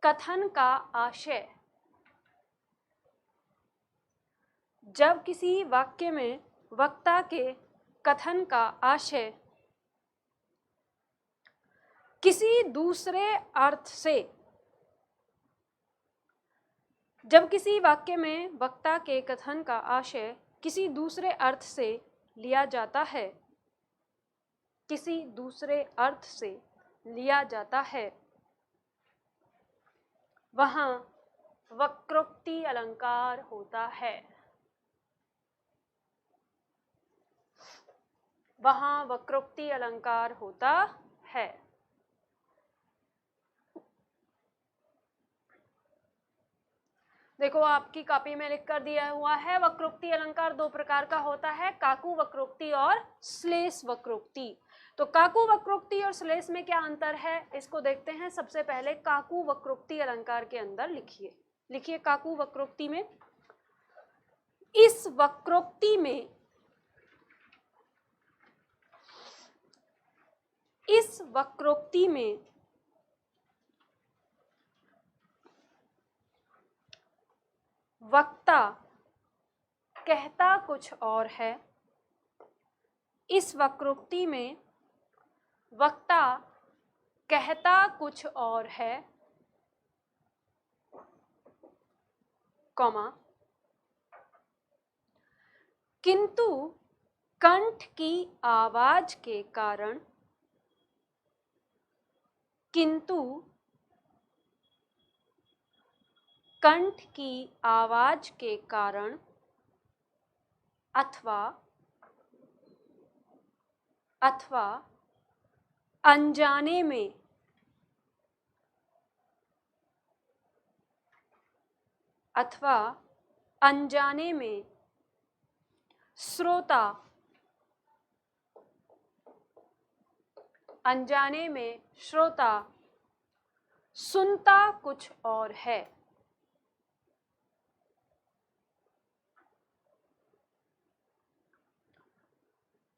कथन का आशय, जब किसी वाक्य में वक्ता के कथन का आशय किसी दूसरे अर्थ से, जब किसी वाक्य में वक्ता के कथन का आशय किसी दूसरे अर्थ से लिया जाता है, किसी दूसरे अर्थ से लिया जाता है, वहां वक्रोक्ति अलंकार होता है। वहां वक्रोक्ति अलंकार होता है। देखो आपकी कॉपी में लिख कर दिया हुआ है, वक्रोक्ति अलंकार दो प्रकार का होता है, काकू वक्रोक्ति और श्लेष वक्रोक्ति। तो काकू वक्रोक्ति और श्लेष में क्या अंतर है, इसको देखते हैं। सबसे पहले काकू वक्रोक्ति अलंकार के अंदर लिखिए काकू वक्रोक्ति में, इस वक्रोक्ति में वक्ता कहता कुछ और है। इस वक्रोक्ति में वक्ता कहता कुछ और है, कॉमा, किंतु कंठ की आवाज के कारण, किंतु कंठ की आवाज के कारण अथवा अनजाने में श्रोता सुनता कुछ और है।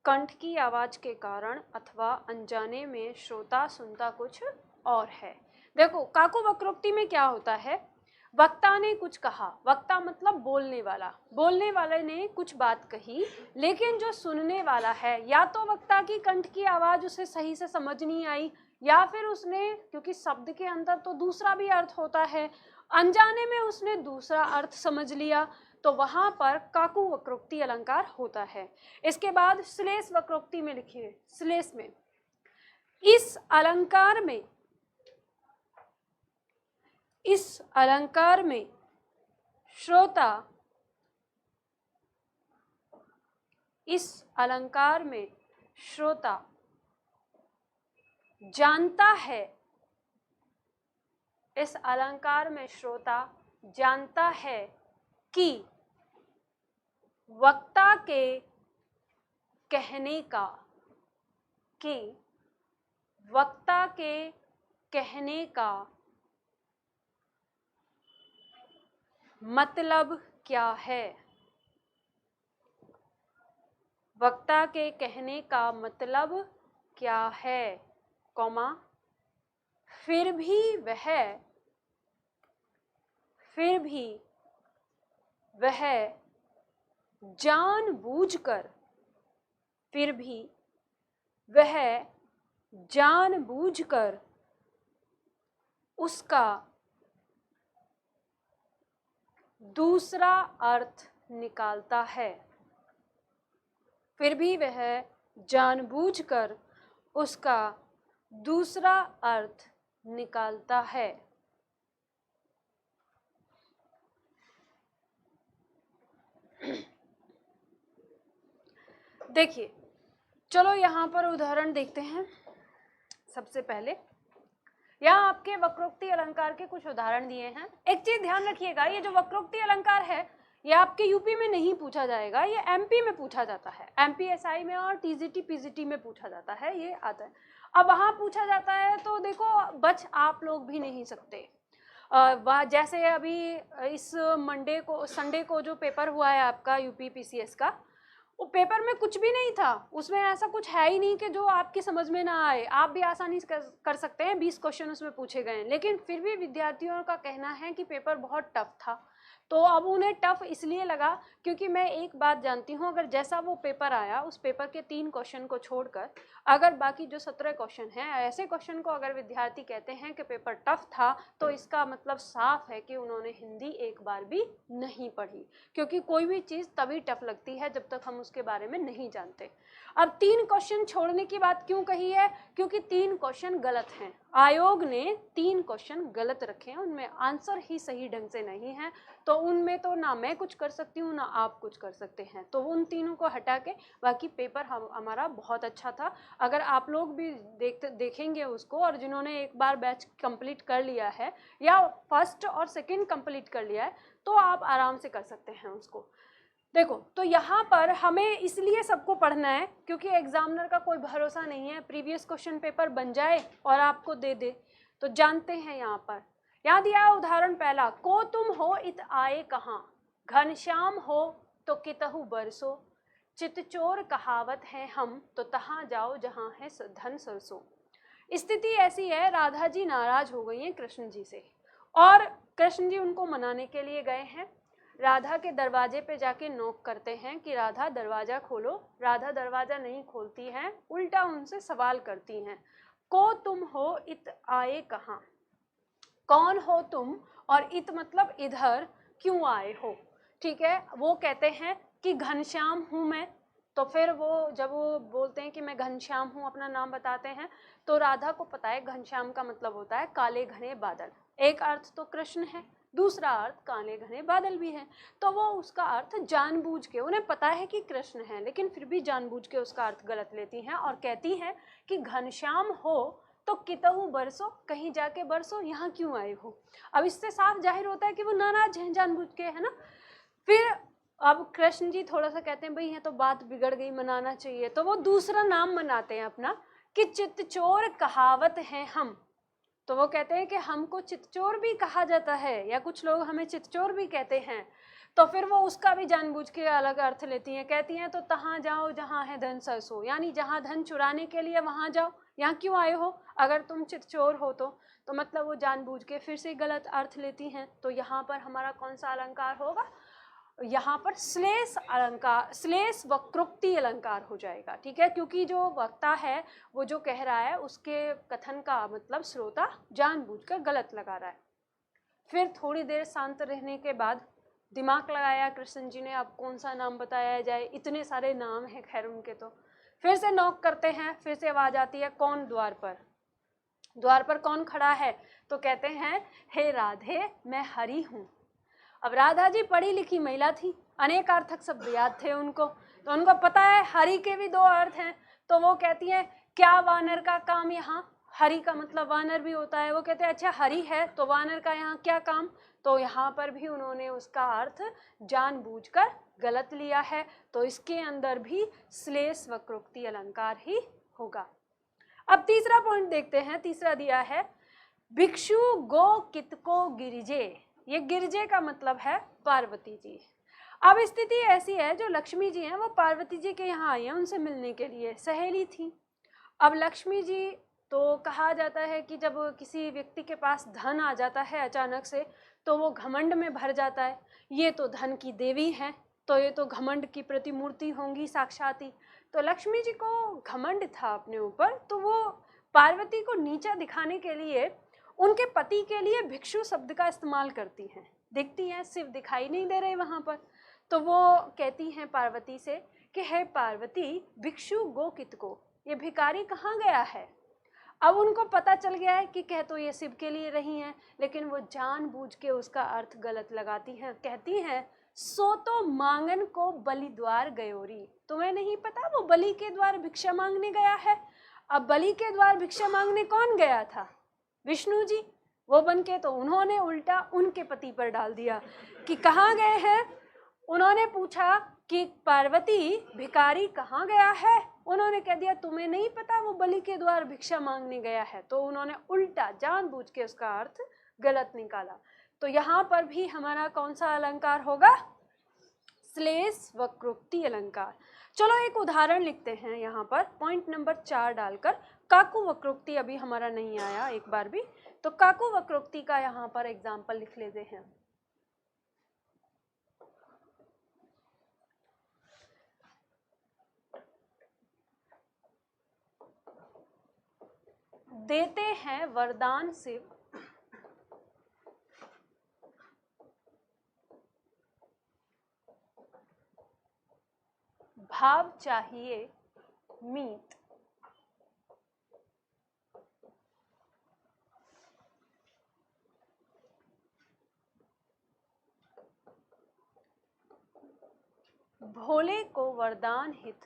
कंठ की आवाज के कारण अथवा अनजाने में श्रोता सुनता कुछ और है। देखो काकू वक्रोक्ति में क्या होता है, वक्ता ने कुछ कहा, वक्ता मतलब बोलने वाले ने कुछ बात कही, लेकिन जो सुनने वाला है, या तो वक्ता की कंठ की आवाज उसे सही से समझ नहीं आई, या फिर उसने, क्योंकि शब्द के अंदर तो दूसरा भी अर्थ होता है, अनजाने में उसने दूसरा अर्थ समझ लिया, तो वहां पर काकू वक्रोक्ति अलंकार होता है। इसके बाद श्लेष वक्रोक्ति में लिखिए, श्लेष में इस अलंकार में श्रोता जानता है, इस अलंकार में श्रोता जानता है कि वक्ता के कहने का मतलब क्या है? वक्ता के कहने का मतलब क्या है, कॉमा, फिर भी वह जानबूझकर, फिर भी वह जानबूझकर उसका दूसरा अर्थ निकालता है। फिर भी वह जानबूझकर उसका दूसरा अर्थ निकालता है। देखिए, चलो यहाँ पर उदाहरण देखते हैं। सबसे पहले यहाँ आपके वक्रोक्ति अलंकार के कुछ उदाहरण दिए हैं। एक चीज ध्यान रखिएगा, ये जो वक्रोक्ति अलंकार है ये आपके यूपी में नहीं पूछा जाएगा, ये एमपी में पूछा जाता है, एमपीएसआई में और टीजीटी पीजीटी में पूछा जाता है, ये आता है। अब वहाँ पूछा जाता है तो देखो बच आप लोग भी नहीं सकते। जैसे अभी इस संडे को जो पेपर हुआ है आपका यूपी पीसीएस का, वो पेपर में कुछ भी नहीं था, उसमें ऐसा कुछ है ही नहीं कि जो आपकी समझ में ना आए। आप भी आसानी से कर सकते हैं, 20 क्वेश्चन उसमें पूछे गए हैं, लेकिन फिर भी विद्यार्थियों का कहना है कि पेपर बहुत टफ था। तो अब उन्हें टफ इसलिए लगा क्योंकि मैं एक बात जानती हूँ, अगर जैसा वो पेपर आया उस पेपर के 3 क्वेश्चन को छोड़कर अगर बाकी जो 17 क्वेश्चन हैं ऐसे क्वेश्चन को अगर विद्यार्थी कहते हैं कि पेपर टफ था, तो इसका मतलब साफ है कि उन्होंने हिंदी एक बार भी नहीं पढ़ी, क्योंकि कोई भी चीज़ तभी टफ लगती है जब तक हम उसके बारे में नहीं जानते। अब 3 क्वेश्चन छोड़ने की बात क्यों कही है? क्योंकि 3 क्वेश्चन गलत हैं। आयोग ने 3 क्वेश्चन गलत रखे हैं, उनमें आंसर ही सही ढंग से नहीं है, तो उनमें तो ना मैं कुछ कर सकती हूँ ना आप कुछ कर सकते हैं। तो उन तीनों को हटा के बाकी पेपर हमारा बहुत अच्छा था। अगर आप लोग भी देखेंगे उसको, और जिन्होंने एक बार बैच कंप्लीट कर लिया है या फर्स्ट और सेकंड कंप्लीट कर लिया है, तो आप आराम से कर सकते हैं उसको। देखो, तो यहाँ पर हमें इसलिए सबको पढ़ना है क्योंकि एग्जामिनर का कोई भरोसा नहीं है, प्रीवियस क्वेश्चन पेपर बन जाए और आपको दे दे। तो जानते हैं यहाँ पर, यहाँ दिया उदाहरण पहला, को तुम हो इत आए कहाँ, घनश्याम हो तो कितहु बरसो, चितचोर कहावत है हम तो तहाँ जाओ जहाँ है धन सरसों। स्थिति ऐसी है, राधा जी नाराज हो गई हैं कृष्ण जी से, और कृष्ण जी उनको मनाने के लिए गए हैं। राधा के दरवाजे पे जाके नॉक करते हैं कि राधा दरवाजा खोलो। राधा दरवाजा नहीं खोलती हैं, उल्टा उनसे सवाल करती हैं, को तुम हो इत आए कहाँ, कौन हो तुम, और इत मतलब इधर क्यों आए हो। ठीक है, वो कहते हैं कि घनश्याम हूँ मैं। तो फिर वो जब वो बोलते हैं कि मैं घनश्याम हूँ, अपना नाम बताते हैं, तो राधा को पता है घनश्याम का मतलब होता है काले घने बादल। एक अर्थ तो कृष्ण है, दूसरा अर्थ काले घने बादल भी है। तो वो उसका अर्थ जानबूझ के, उन्हें पता है कि कृष्ण है लेकिन फिर भी जानबूझ के उसका अर्थ गलत लेती हैं और कहती हैं कि घनश्याम हो तो कितहु बरसो, कहीं जाके बरसो, यहाँ क्यों आए हो। अब इससे साफ जाहिर होता है कि वो नाराज हैं जानबूझ के, है ना। फिर अब कृष्ण जी थोड़ा सा कहते हैं भाई ये तो बात बिगड़ गई, मनाना चाहिए, तो वो दूसरा नाम मनाते हैं अपना कि चितचोर कहावत है हम। तो वो कहते हैं कि हमको चितचोर भी कहा जाता है, या कुछ लोग हमें चितचोर भी कहते हैं। तो फिर वो उसका भी जानबूझ के अलग अर्थ लेती हैं, कहती हैं तो तहाँ जाओ जहाँ है धन सरसों, यानी जहाँ धन चुराने के लिए वहाँ जाओ, यहाँ क्यों आए हो। अगर तुम चितचोर हो तो मतलब वो जानबूझ के फिर से गलत अर्थ लेती हैं। तो यहाँ पर हमारा कौन सा अलंकार होगा, यहाँ पर श्लेष अलंकार, श्लेष वक्रोक्ति अलंकार हो जाएगा। ठीक है, क्योंकि जो वक्ता है वो जो कह रहा है उसके कथन का मतलब श्रोता जानबूझकर गलत लगा रहा है। फिर थोड़ी देर शांत रहने के बाद दिमाग लगाया कृष्ण जी ने, अब कौन सा नाम बताया जाए, इतने सारे नाम हैं खैर उनके। तो फिर से नॉक करते हैं, फिर से आवाज आती है, कौन द्वार पर, द्वार पर कौन खड़ा है। तो कहते हैं हे राधे मैं हरि हूँ। अब राधा जी पढ़ी लिखी महिला थी, अनेक अर्थक शब्द याद थे उनको, तो उनको पता है हरि के भी 2 अर्थ हैं। तो वो कहती है क्या वानर का काम यहाँ, हरि का मतलब वानर भी होता है। वो कहते हैं अच्छा हरि है तो वानर का यहाँ क्या काम। तो यहाँ पर भी उन्होंने उसका अर्थ जानबूझकर गलत लिया है, तो इसके अंदर भी श्लेष वक्रोक्ति अलंकार ही होगा। अब तीसरा पॉइंट देखते हैं, तीसरा दिया है भिक्षु गो कितको गिरिजे, ये गिरजे का मतलब है पार्वती जी। अब स्थिति ऐसी है, जो लक्ष्मी जी हैं वो पार्वती जी के यहाँ आई हैं उनसे मिलने के लिए, सहेली थी। अब लक्ष्मी जी, तो कहा जाता है कि जब किसी व्यक्ति के पास धन आ जाता है अचानक से, तो वो घमंड में भर जाता है, ये तो धन की देवी हैं, तो ये तो घमंड की प्रतिमूर्ति होंगी साक्षात ही। तो लक्ष्मी जी को घमंड था अपने ऊपर, तो वो पार्वती को नीचा दिखाने के लिए उनके पति के लिए भिक्षु शब्द का इस्तेमाल करती हैं। देखती हैं शिव दिखाई नहीं दे रहे वहाँ पर, तो वो कहती हैं पार्वती से कि हे पार्वती, भिक्षु गोकित को, ये भिखारी कहाँ गया है। अब उनको पता चल गया है कि कह तो ये शिव के लिए रही हैं, लेकिन वो जानबूझ के उसका अर्थ गलत लगाती हैं। कहती हैं, सो तो मांगन को बलि द्वार गयोरी, तुम्हें नहीं पता वो बलि के द्वार भिक्षा मांगने गया है। अब बलि के द्वार भिक्षा मांगने कौन गया था? विष्णु जी। वो बन के तो उन्होंने उल्टा उनके पति पर डाल दिया कि कहाँ गए हैं। उन्होंने पूछा कि पार्वती, भिखारी कहाँ गया है। उन्होंने कह दिया तुम्हें नहीं पता वो बलि के द्वार भिक्षा मांगने गया है। तो उन्होंने उल्टा जानबूझ के उसका अर्थ गलत निकाला। तो यहाँ पर भी हमारा कौन सा अलंकार होगा? श्लेष वक्रोक्ति अलंकार। चलो एक उदाहरण लिखते हैं यहाँ पर पॉइंट नंबर 4 डालकर। काकू वक्रोक्ति अभी हमारा नहीं आया एक बार भी, तो काकू वक्रोक्ति का यहाँ पर एग्जाम्पल लिख लेते हैं। देते हैं वरदान शिव, भाव चाहिए मीत। भोले को वरदान हित,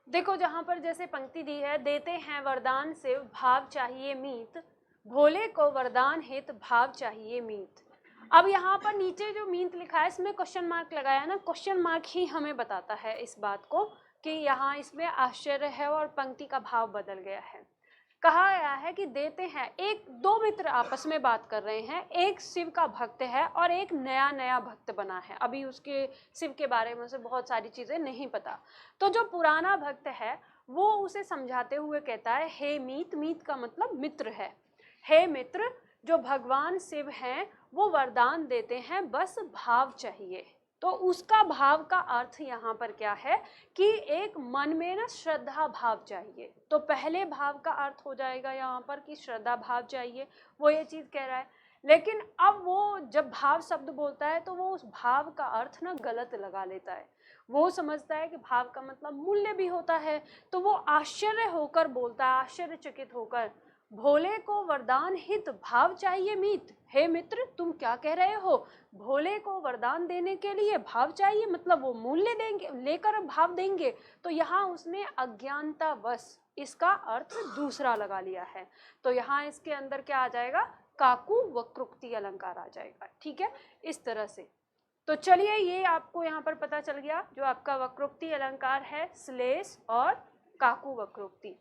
देखो जहां पर जैसे पंक्ति दी है, देते हैं वरदान शिव, भाव चाहिए मीत, भोले को वरदान हित, भाव चाहिए मीत। अब यहाँ पर नीचे जो मीत लिखा है इसमें क्वेश्चन मार्क लगाया ना, क्वेश्चन मार्क ही हमें बताता है इस बात को कि यहाँ इसमें आश्चर्य है और पंक्ति का भाव बदल गया है। कहा गया है कि देते हैं, एक दो मित्र आपस में बात कर रहे हैं, एक शिव का भक्त है और एक नया भक्त बना है, अभी उसके शिव के बारे में उसे बहुत सारी चीज़ें नहीं पता। तो जो पुराना भक्त है वो उसे समझाते हुए कहता है, हे मीत, मीत का मतलब मित्र है, हे मित्र, जो भगवान शिव हैं वो वरदान देते हैं, बस भाव चाहिए। तो उसका भाव का अर्थ यहाँ पर क्या है कि एक मन में ना श्रद्धा भाव चाहिए। तो पहले भाव का अर्थ हो जाएगा यहाँ पर कि श्रद्धा भाव चाहिए, वो ये चीज़ कह रहा है। लेकिन अब वो जब भाव शब्द बोलता है तो वो उस भाव का अर्थ ना गलत लगा लेता है। वो समझता है कि भाव का मतलब मूल्य भी होता है, तो वो आश्चर्य होकर बोलता है, आश्चर्यचकित होकर, भोले को वरदान हित, भाव चाहिए मीत। हे मित्र, तुम क्या कह रहे हो? भोले को वरदान देने के लिए भाव चाहिए, मतलब वो मूल्य देंगे, लेकर भाव देंगे। तो यहाँ उसने अज्ञानतावश इसका अर्थ दूसरा लगा लिया है। तो यहाँ इसके अंदर क्या आ जाएगा? काकू वक्रोक्ति अलंकार आ जाएगा। ठीक है, इस तरह से। तो चलिए ये आपको यहाँ पर पता चल गया, जो आपका वक्रोक्ति अलंकार है श्लेष और काकू वक्रोक्ति।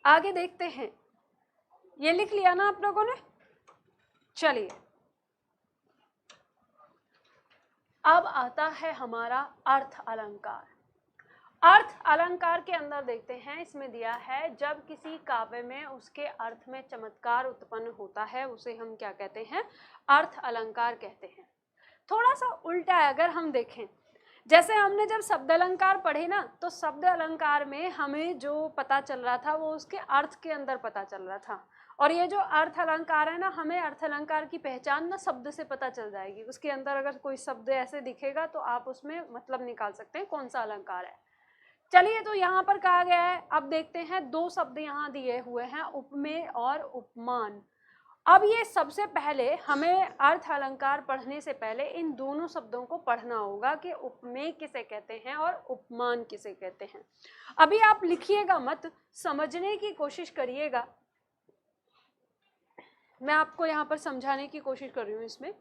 आगे देखते हैं, ये लिख लिया ना आप लोगों ने? चलिए अब आता है हमारा अर्थ अलंकार। अर्थ अलंकार के अंदर देखते हैं, इसमें दिया है, जब किसी काव्य में उसके अर्थ में चमत्कार उत्पन्न होता है उसे हम क्या कहते हैं? अर्थ अलंकार कहते हैं। थोड़ा सा उल्टा है अगर हम देखें, जैसे हमने जब शब्द अलंकार पढ़े ना, तो शब्द अलंकार में हमें जो पता चल रहा था वो उसके अर्थ के अंदर पता चल रहा था, और ये जो अर्थ अलंकार है ना, हमें अर्थ अलंकार की पहचान ना शब्द से पता चल जाएगी। उसके अंदर अगर कोई शब्द ऐसे दिखेगा तो आप उसमें मतलब निकाल सकते हैं कौन सा अलंकार है। चलिए, तो यहाँ पर कहा गया है, अब देखते हैं, दो शब्द यहाँ दिए हुए हैं, उपमेय और उपमान। अब ये सबसे पहले हमें अर्थ अलंकार पढ़ने से पहले इन दोनों शब्दों को पढ़ना होगा कि उपमेय किसे कहते हैं और उपमान किसे कहते हैं। अभी आप लिखिएगा मत, समझने की कोशिश करिएगा। मैं आपको यहाँ पर समझाने की कोशिश कर रही हूँ। इसमें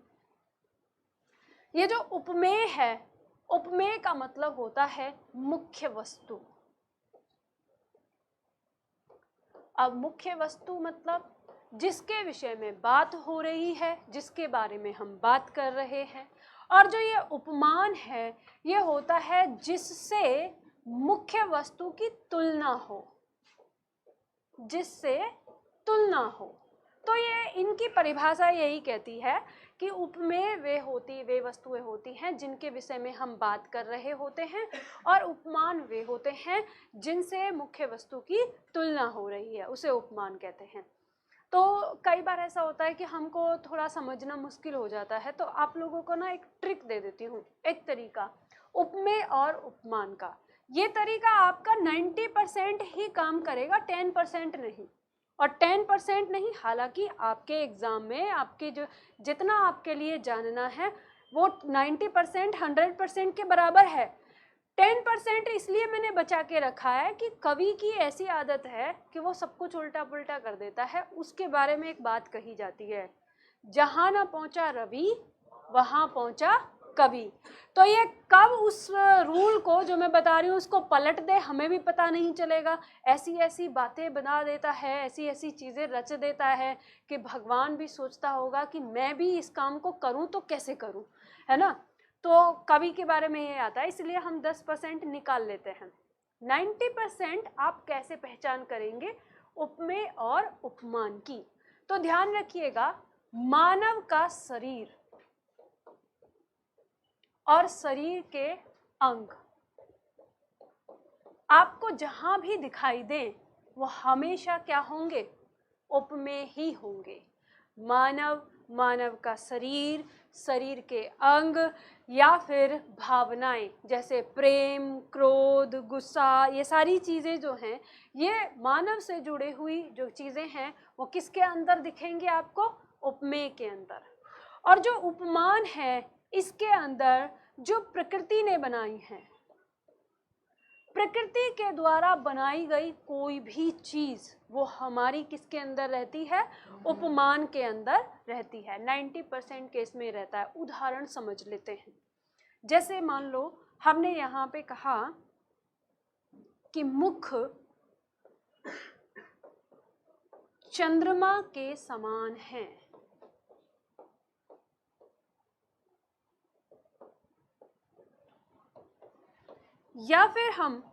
ये जो उपमेय है, उपमेय का मतलब होता है मुख्य वस्तु। अब मुख्य वस्तु मतलब जिसके विषय में बात हो रही है, जिसके बारे में हम बात कर रहे हैं। और जो ये उपमान है, ये होता है जिससे मुख्य वस्तु की तुलना हो, जिससे तुलना हो। तो ये इनकी परिभाषा यही कहती है कि उपमेय वे वस्तुएं होती हैं जिनके विषय में हम बात कर रहे होते हैं, और उपमान वे होते हैं जिनसे मुख्य वस्तु की तुलना हो रही है, उसे उपमान कहते हैं। तो कई बार ऐसा होता है कि हमको थोड़ा समझना मुश्किल हो जाता है, तो आप लोगों को ना एक ट्रिक दे देती हूँ, एक तरीका उपमेय और उपमान का। ये तरीका आपका 90% ही काम करेगा, 10% नहीं। और 10% नहीं, हालांकि आपके एग्जाम में आपके जो जितना आपके लिए जानना है वो 90% 100% के बराबर है। 10% इसलिए मैंने बचा के रखा है कि कवि की ऐसी आदत है कि वो सब कुछ उल्टा पुल्टा कर देता है। उसके बारे में एक बात कही जाती है, जहां ना पहुंचा रवि वहां पहुंचा कवि। तो ये कब उस रूल को जो मैं बता रही हूँ उसको पलट दे हमें भी पता नहीं चलेगा। ऐसी ऐसी बातें बना देता है, ऐसी ऐसी चीज़ें रच देता है कि भगवान भी सोचता होगा कि मैं भी इस काम को करूँ तो कैसे करूँ, है ना। तो कवि के बारे में ये आता है, इसलिए हम 10% निकाल लेते हैं। 90% आप कैसे पहचान करेंगे उपमेय और उपमान की। तो ध्यान रखिएगा, मानव का शरीर और शरीर के अंग आपको जहां भी दिखाई दें वो हमेशा क्या होंगे, उपमेय ही होंगे। मानव का शरीर, शरीर के अंग या फिर भावनाएं जैसे प्रेम, क्रोध, गुस्सा, ये सारी चीज़ें जो हैं ये मानव से जुड़े हुई जो चीज़ें हैं वो किसके अंदर दिखेंगे आपको, उपमेय के अंदर। और जो उपमान है इसके अंदर जो प्रकृति ने बनाई है, प्रकृति के द्वारा बनाई गई कोई भी चीज वो हमारी किसके अंदर रहती है, उपमान के अंदर रहती है। 90% केस में रहता है। उदाहरण समझ लेते हैं। जैसे मान लो हमने यहाँ पे कहा कि मुख चंद्रमा के समान है। या फिर हम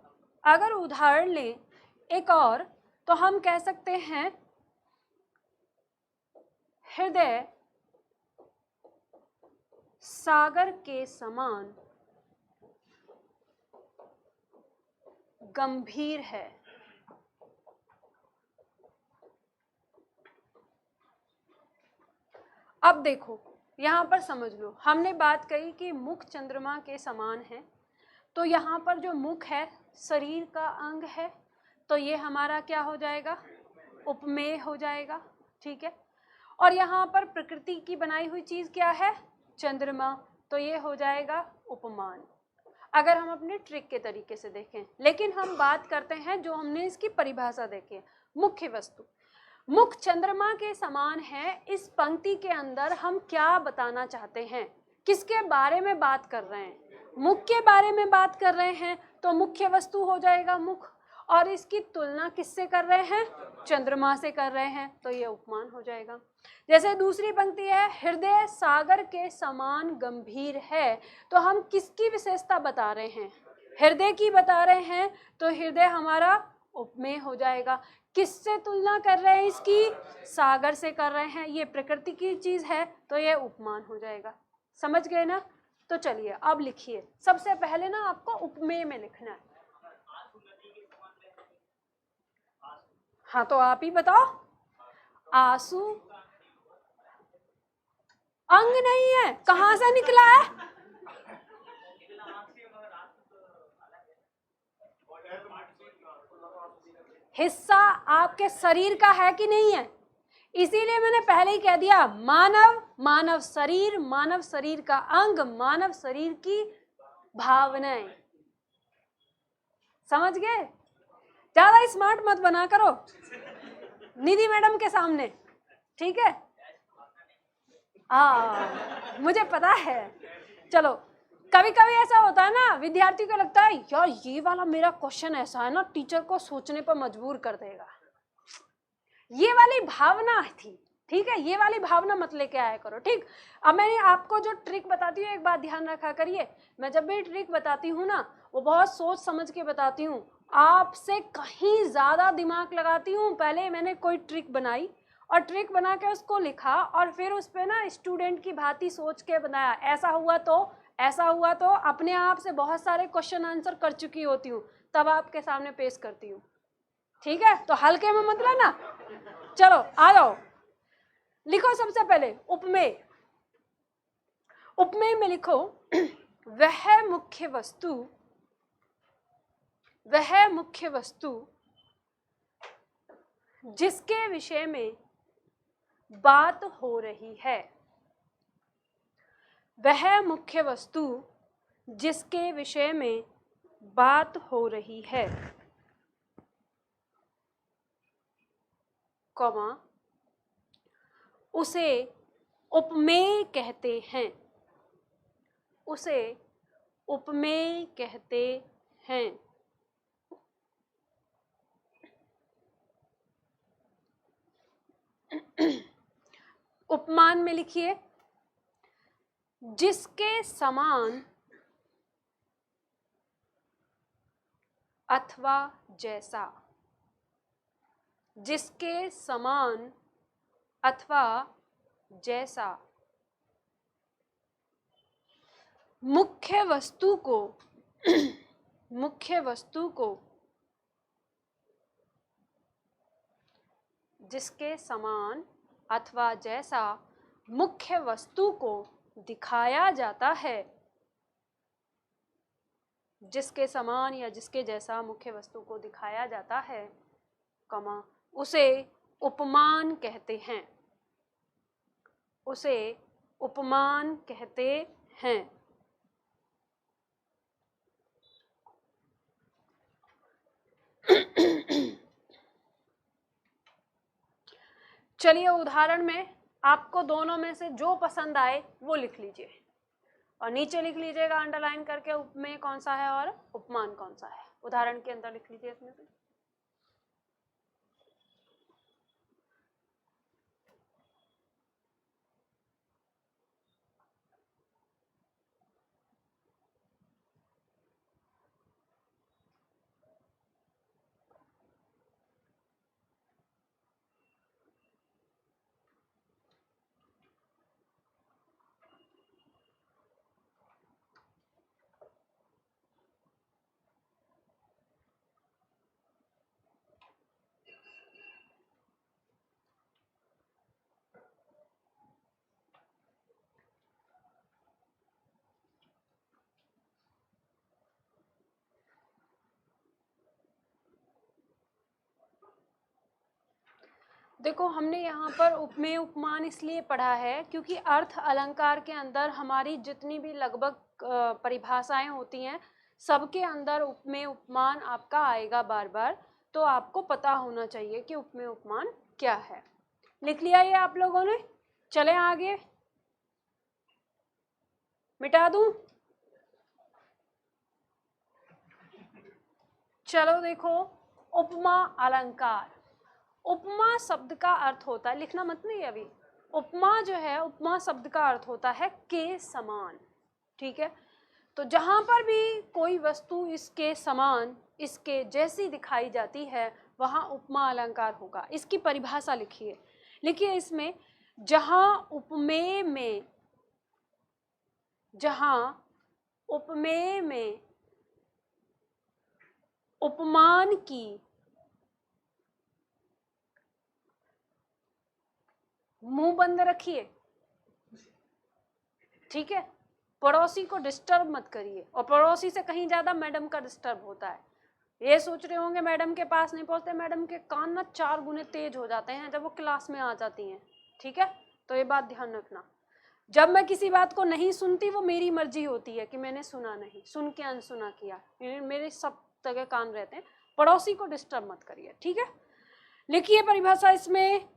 अगर उदाहरण लें एक और, तो हम कह सकते हैं हृदय सागर के समान गंभीर है। अब देखो यहाँ पर समझ लो, हमने बात कही कि मुख चंद्रमा के समान है, तो यहाँ पर जो मुख है शरीर का अंग है, तो ये हमारा क्या हो जाएगा, उपमेय हो जाएगा, ठीक है। और यहाँ पर प्रकृति की बनाई हुई चीज़ क्या है, चंद्रमा, तो ये हो जाएगा उपमान, अगर हम अपने ट्रिक के तरीके से देखें। लेकिन हम बात करते हैं जो हमने इसकी परिभाषा देखी, मुख्य वस्तु। मुख चंद्रमा के समान है, इस पंक्ति के अंदर हम क्या बताना चाहते हैं, किसके बारे में बात कर रहे हैं, मुख के बारे में बात कर रहे हैं, तो मुख्य वस्तु हो जाएगा मुख। और इसकी तुलना किससे कर रहे हैं, चंद्रमा से कर रहे हैं, तो ये उपमान हो जाएगा। जैसे दूसरी पंक्ति है, हृदय सागर के समान गंभीर है, तो हम किसकी विशेषता बता रहे हैं, हृदय की बता रहे हैं, तो हृदय हमारा उपमेय हो जाएगा। किससे तुलना कर रहे हैं इसकी, सागर से कर रहे हैं, ये प्रकृति की चीज है, तो ये उपमान हो जाएगा। समझ गए ना। तो चलिए अब लिखिए, सबसे पहले ना आपको उपमेय में लिखना है। हाँ तो आप ही बताओ, आंसू अंग नहीं है, कहां से निकला है, हिस्सा आपके शरीर का है कि नहीं है, इसीलिए मैंने पहले ही कह दिया, मानव, मानव शरीर का अंग, मानव शरीर की भावनाएं। समझ गए? ज्यादा स्मार्ट मत बना करो निधि मैडम के सामने, ठीक है? हाँ मुझे पता है। चलो, कभी कभी ऐसा होता है ना, विद्यार्थी को लगता है यार ये वाला मेरा क्वेश्चन ऐसा है ना, टीचर को सोचने पर मजबूर कर देगा। ये वाली भावना थी, ठीक है? ये वाली भावना मत लेके आया करो, ठीक? अब मैं आपको जो ट्रिक बताती हूँ, एक बात ध्यान रखा करिए, मैं जब भी ट्रिक बताती हूँ ना, वो बहुत सोच समझ के बताती हूँ, आपसे कहीं ज्यादा दिमाग लगाती हूँ। पहले मैंने कोई ट्रिक बनाई और ट्रिक बना के उसको लिखा और फिर उस पर ना स्टूडेंट की भांति सोच के बनाया, ऐसा हुआ तो अपने आप से बहुत सारे क्वेश्चन आंसर कर चुकी होती हूँ, तब आपके सामने पेश करती हूँ, ठीक है? तो हल्के में मत लेना। चलो आ जाओ, लिखो सबसे पहले उपमेय। उपमेय में लिखो वह मुख्य वस्तु जिसके विषय में बात हो रही है। वह मुख्य वस्तु जिसके विषय में बात हो रही है, कॉमा, उसे उपमेय कहते हैं। उसे उपमेय कहते हैं। उपमान में लिखिए जिसके समान अथवा जैसा। जिसके समान अथवा जैसा। मुख्य वस्तु को जिसके समान अथवा जैसा मुख्य वस्तु को दिखाया जाता है। जिसके समान या जिसके जैसा मुख्य वस्तु को दिखाया जाता है, कमा, उसे उपमान कहते हैं। उसे उपमान कहते हैं। चलिए उदाहरण में आपको दोनों में से जो पसंद आए वो लिख लीजिए और नीचे लिख लीजिएगा अंडरलाइन करके उपमेय कौन सा है और उपमान कौन सा है। उदाहरण के अंदर लिख लीजिए इसमें से। देखो हमने यहाँ पर उपमेय उपमान इसलिए पढ़ा है क्योंकि अर्थ अलंकार के अंदर हमारी जितनी भी लगभग परिभाषाएं होती हैं सबके अंदर उपमेय उपमान आपका आएगा बार बार, तो आपको पता होना चाहिए कि उपमेय उपमान क्या है। लिख लिया ये आप लोगों ने? चले आगे, मिटा दूं? चलो देखो, उपमा अलंकार। उपमा शब्द का अर्थ होता है, लिखना मत नहीं अभी, उपमा जो है, उपमा शब्द का अर्थ होता है के समान, ठीक है? तो जहां पर भी कोई वस्तु इसके समान, इसके जैसी दिखाई जाती है वहां उपमा अलंकार होगा। इसकी परिभाषा लिखिए, लिखिए इसमें, जहां उपमेय में उपमान की मुंह बंद रखिए, ठीक है? पड़ोसी को डिस्टर्ब मत करिए, और पड़ोसी से कहीं ज्यादा मैडम का डिस्टर्ब होता है। ये सोच रहे होंगे मैडम के पास नहीं पहुंचते, मैडम के कान ना 4 गुने तेज हो जाते हैं जब वो क्लास में आ जाती हैं, ठीक है। तो ये बात ध्यान रखना, जब मैं किसी बात को नहीं सुनती वो मेरी मर्जी होती है कि मैंने सुना नहीं, सुन के अनसुना किया, मेरे सब जगह कान रहते हैं, पड़ोसी को डिस्टर्ब मत करिए, ठीक है। लिखिए परिभाषा इसमें,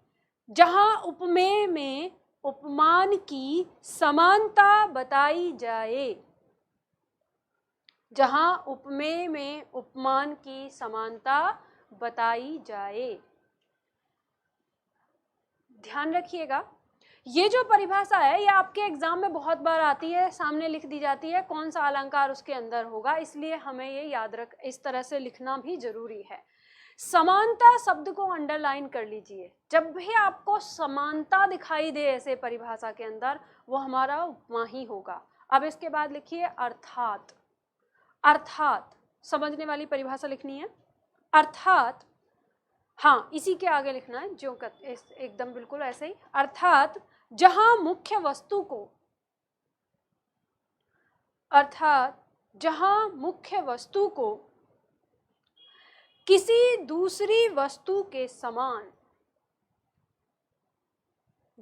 जहां उपमेय में उपमान की समानता बताई जाए, जहां उपमेय में उपमान की समानता बताई जाए। ध्यान रखिएगा, ये जो परिभाषा है ये आपके एग्जाम में बहुत बार आती है, सामने लिख दी जाती है कौन सा अलंकार उसके अंदर होगा, इसलिए हमें ये याद रख, इस तरह से लिखना भी जरूरी है। समानता शब्द को अंडरलाइन कर लीजिए, जब भी आपको समानता दिखाई दे ऐसे परिभाषा के अंदर, वो हमारा उपमा ही होगा। अब इसके बाद लिखिए अर्थात, अर्थात समझने वाली परिभाषा लिखनी है, अर्थात, हाँ इसी के आगे लिखना है जो एकदम बिल्कुल ऐसे ही, अर्थात जहां मुख्य वस्तु को, अर्थात जहां मुख्य वस्तु को किसी दूसरी वस्तु के समान,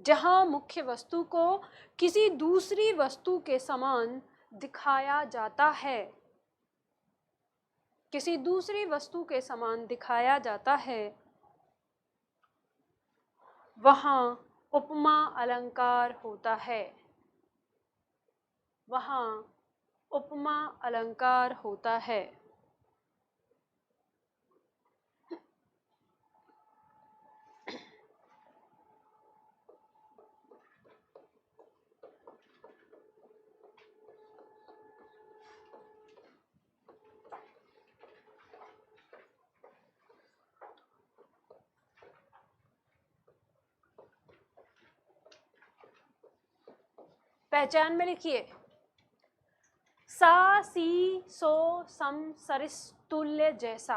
जहां मुख्य वस्तु को किसी दूसरी वस्तु के समान दिखाया जाता है, किसी दूसरी वस्तु के समान दिखाया जाता है, वहां उपमा अलंकार होता है, वहां उपमा अलंकार होता है। पहचान में लिखिए, सा सी सो सम सरिस तुल्य जैसा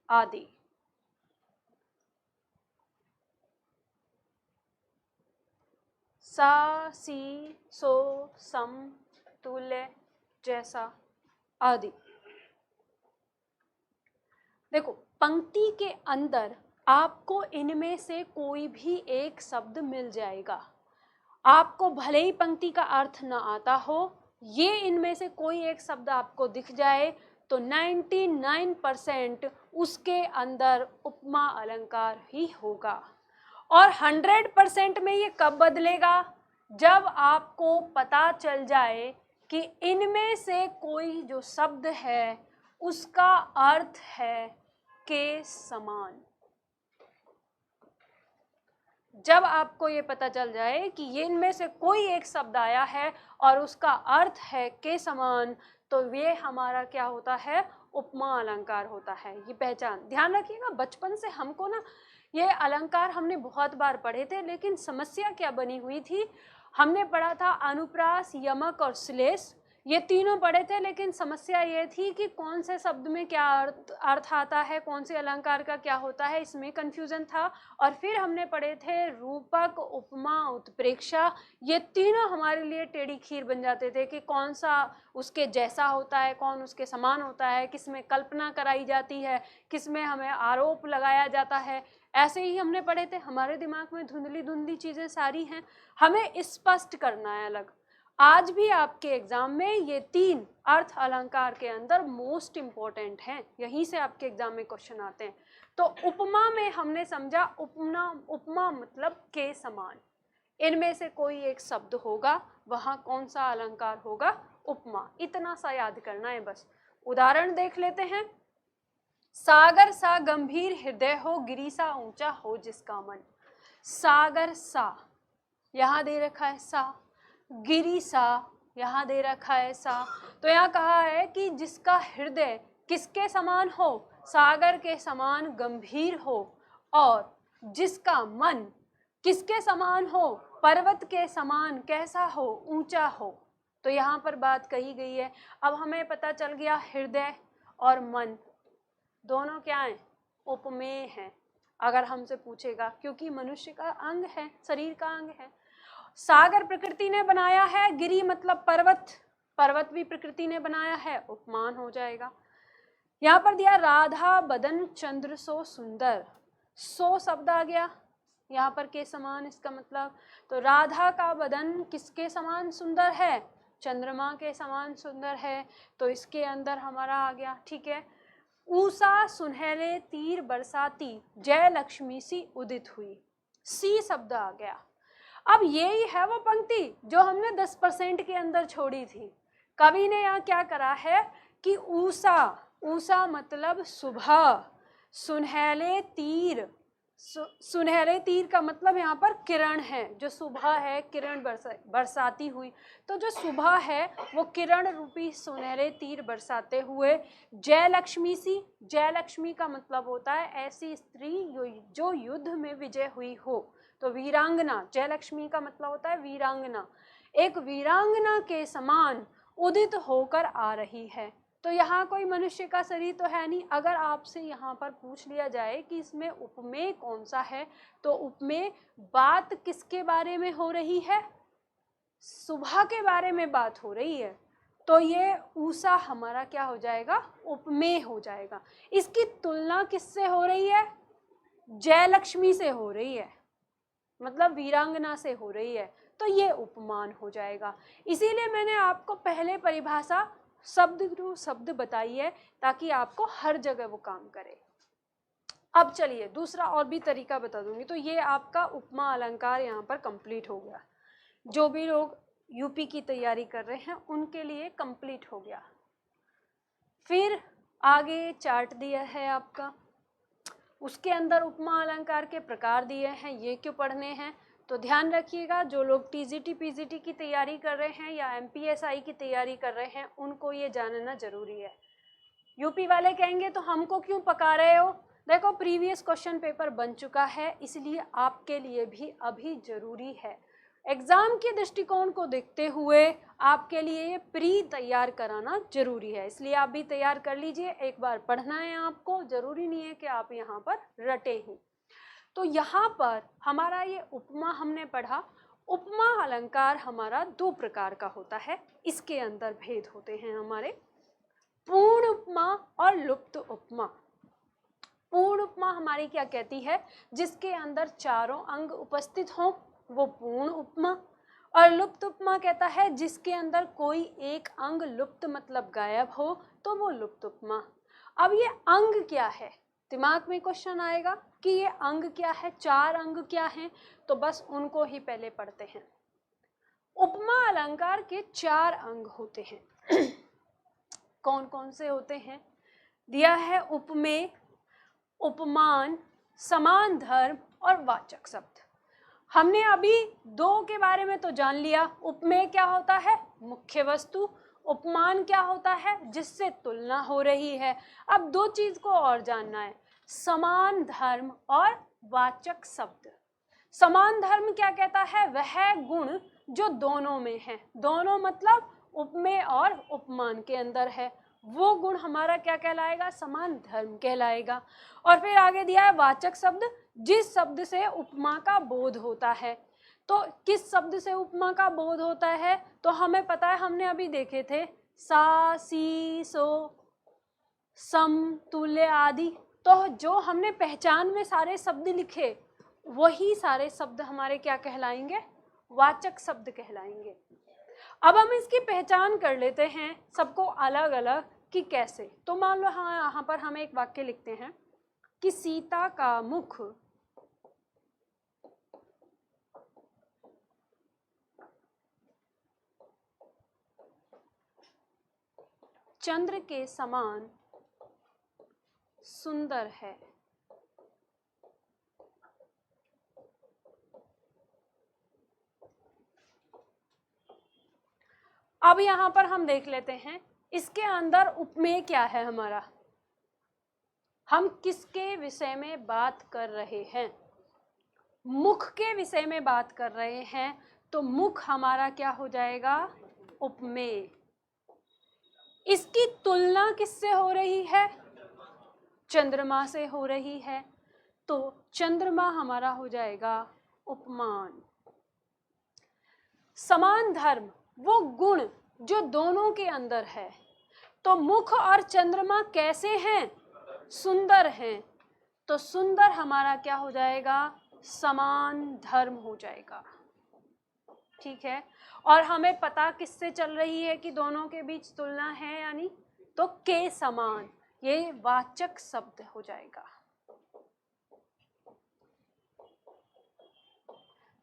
आदि। सा सी सो सम तुल्य जैसा आदि। देखो पंक्ति के अंदर आपको इनमें से कोई भी एक शब्द मिल जाएगा, आपको भले ही पंक्ति का अर्थ ना आता हो, ये इनमें से कोई एक शब्द आपको दिख जाए तो 99% उसके अंदर उपमा अलंकार ही होगा। और 100% में ये कब बदलेगा, जब आपको पता चल जाए कि इनमें से कोई जो शब्द है उसका अर्थ है के समान। जब आपको ये पता चल जाए कि ये इनमें से कोई एक शब्द आया है और उसका अर्थ है के समान, तो ये हमारा क्या होता है, उपमा अलंकार होता है। ये पहचान ध्यान रखिएगा, बचपन से हमको ना ये अलंकार हमने बहुत बार पढ़े थे, लेकिन समस्या क्या बनी हुई थी, हमने पढ़ा था अनुप्रास, यमक और श्लेष, ये तीनों पढ़े थे, लेकिन समस्या ये थी कि कौन से शब्द में क्या अर्थ आता है, कौन से अलंकार का क्या होता है, इसमें कंफ्यूजन था। और फिर हमने पढ़े थे रूपक, उपमा, उत्प्रेक्षा, ये तीनों हमारे लिए टेढ़ी खीर बन जाते थे कि कौन सा उसके जैसा होता है, कौन उसके समान होता है, किसमें कल्पना कराई जाती है, किसमें हमें आरोप लगाया जाता है। ऐसे ही हमने पढ़े थे, हमारे दिमाग में धुंधली धुंधली चीज़ें सारी हैं, हमें स्पष्ट करना है अलग। आज भी आपके एग्जाम में ये 3 अर्थ अलंकार के अंदर मोस्ट इंपॉर्टेंट हैं, यहीं से आपके एग्जाम में क्वेश्चन आते हैं। तो उपमा में हमने समझा, उपमा मतलब के समान, इनमें से कोई एक शब्द होगा, वहां कौन सा अलंकार होगा, उपमा। इतना सा याद करना है बस। उदाहरण देख लेते हैं, सागर सा गंभीर हृदय हो, गिरी सा ऊंचा हो जिसका मन। सागर सा यहाँ दे रखा है सा, गिरी सा यहाँ दे रखा है सा, तो यहाँ कहा है कि जिसका हृदय किसके समान हो, सागर के समान गंभीर हो, और जिसका मन किसके समान हो, पर्वत के समान कैसा हो, ऊंचा हो। तो यहाँ पर बात कही गई है। अब हमें पता चल गया हृदय और मन दोनों क्या हैं, उपमेय हैं, अगर हमसे पूछेगा, क्योंकि मनुष्य का अंग है, शरीर का अंग है। सागर प्रकृति ने बनाया है, गिरी मतलब पर्वत, पर्वत भी प्रकृति ने बनाया है, उपमान हो जाएगा। यहाँ पर दिया राधा बदन चंद्र सो सुंदर, सो शब्द आ गया यहाँ पर के समान, इसका मतलब तो राधा का बदन किसके समान सुंदर है, चंद्रमा के समान सुंदर है, तो इसके अंदर हमारा आ गया। ठीक है, ऊषा सुनहरे तीर बरसाती जय लक्ष्मी सी उदित हुई, सी शब्द आ गया। अब यही है वो पंक्ति जो हमने 10% के अंदर छोड़ी थी। कवि ने यहाँ क्या करा है कि ऊषा, ऊषा मतलब सुबह, सुनहरे तीर, सुनहरे तीर का मतलब यहाँ पर किरण है, जो सुबह है किरण बरसाती हुई, तो जो सुबह है वो किरण रूपी सुनहरे तीर बरसाते हुए जय लक्ष्मी सी, जय लक्ष्मी का मतलब होता है ऐसी स्त्री जो युद्ध में विजय हुई हो, तो वीरांगना, जय लक्ष्मी का मतलब होता है वीरांगना, एक वीरांगना के समान उदित होकर आ रही है। तो यहाँ कोई मनुष्य का शरीर तो है नहीं। अगर आपसे यहाँ पर पूछ लिया जाए कि इसमें उपमेय कौन सा है, तो उपमेय बात किसके बारे में हो रही है, सुबह के बारे में बात हो रही है, तो ये ऊषा हमारा क्या हो जाएगा, उपमेय हो जाएगा। इसकी तुलना किससे हो रही है, जय लक्ष्मी से हो रही है, मतलब वीरांगना से हो रही है, तो ये उपमान हो जाएगा। इसीलिए मैंने आपको पहले परिभाषा शब्द टू शब्द बताई है ताकि आपको हर जगह वो काम करे। अब चलिए दूसरा और भी तरीका बता दूंगी। तो ये आपका उपमा अलंकार यहाँ पर कंप्लीट हो गया। जो भी लोग यूपी की तैयारी कर रहे हैं उनके लिए कंप्लीट हो गया। फिर आगे चार्ट दिया है आपका, उसके अंदर उपमा अलंकार के प्रकार दिए हैं, ये क्यों पढ़ने हैं। तो ध्यान रखिएगा, जो लोग टीजीटी पीजीटी की तैयारी कर रहे हैं या एमपीएसआई की तैयारी कर रहे हैं उनको ये जानना जरूरी है। यूपी वाले कहेंगे तो हमको क्यों पका रहे हो, देखो प्रीवियस क्वेश्चन पेपर बन चुका है, इसलिए आपके लिए भी अभी जरूरी है। एग्जाम के दृष्टिकोण को देखते हुए आपके लिए ये प्री तैयार कराना जरूरी है, इसलिए आप भी तैयार कर लीजिए। एक बार पढ़ना है आपको, जरूरी नहीं है कि आप यहाँ पर रटे ही। तो यहाँ पर हमारा ये उपमा हमने पढ़ा। उपमा अलंकार हमारा दो प्रकार का होता है, इसके अंदर भेद होते हैं हमारे, पूर्ण उपमा और लुप्त उपमा। पूर्ण उपमा हमारी क्या कहती है, जिसके अंदर चारों अंग उपस्थित हों वो पूर्ण उपमा, और लुप्त उपमा कहता है जिसके अंदर कोई एक अंग लुप्त मतलब गायब हो तो वो लुप्त उपमा। अब ये अंग क्या है, दिमाग में क्वेश्चन आएगा कि ये अंग क्या है, चार अंग क्या हैं, तो बस उनको ही पहले पढ़ते हैं। उपमा अलंकार के चार अंग होते हैं। कौन कौन से होते हैं, दिया है उपमेय, उपमान, समान धर्म और वाचक शब्द। हमने अभी दो के बारे में तो जान लिया, उपमेय क्या होता है, मुख्य वस्तु, उपमान क्या होता है, जिससे तुलना हो रही है। अब दो चीज को और जानना है, समान धर्म और वाचक शब्द। समान धर्म क्या कहता है, वह गुण जो दोनों में है, दोनों मतलब उपमेय और उपमान के अंदर है, वो गुण हमारा क्या कहलाएगा, समान धर्म कहलाएगा। और फिर आगे दिया है वाचक शब्द, जिस शब्द से उपमा का बोध होता है। तो किस शब्द से उपमा का बोध होता है, तो हमें पता है, हमने अभी देखे थे सा, सी, सो, सम, तुल्य आदि। तो जो हमने पहचान में सारे शब्द लिखे वही सारे शब्द हमारे क्या कहलाएंगे, वाचक शब्द कहलाएंगे। अब हम इसकी पहचान कर लेते हैं सबको अलग अलग कि कैसे। तो मान लो हाँ, यहाँ पर हम एक वाक्य लिखते हैं कि सीता का मुख चंद्र के समान सुंदर है। अब यहाँ पर हम देख लेते हैं इसके अंदर उपमेय क्या है हमारा, हम किसके विषय में बात कर रहे हैं, मुख के विषय में बात कर रहे हैं, तो मुख हमारा क्या हो जाएगा, उपमेय। इसकी तुलना किससे हो रही है, चंद्रमा से हो रही है, तो चंद्रमा हमारा हो जाएगा उपमान। समान धर्म वो गुण जो दोनों के अंदर है, तो मुख और चंद्रमा कैसे हैं? सुंदर हैं। तो सुंदर हमारा क्या हो जाएगा? समान धर्म हो जाएगा। ठीक है, और हमें पता किससे चल रही है कि दोनों के बीच तुलना है, यानी तो के समान, ये वाचक शब्द हो जाएगा।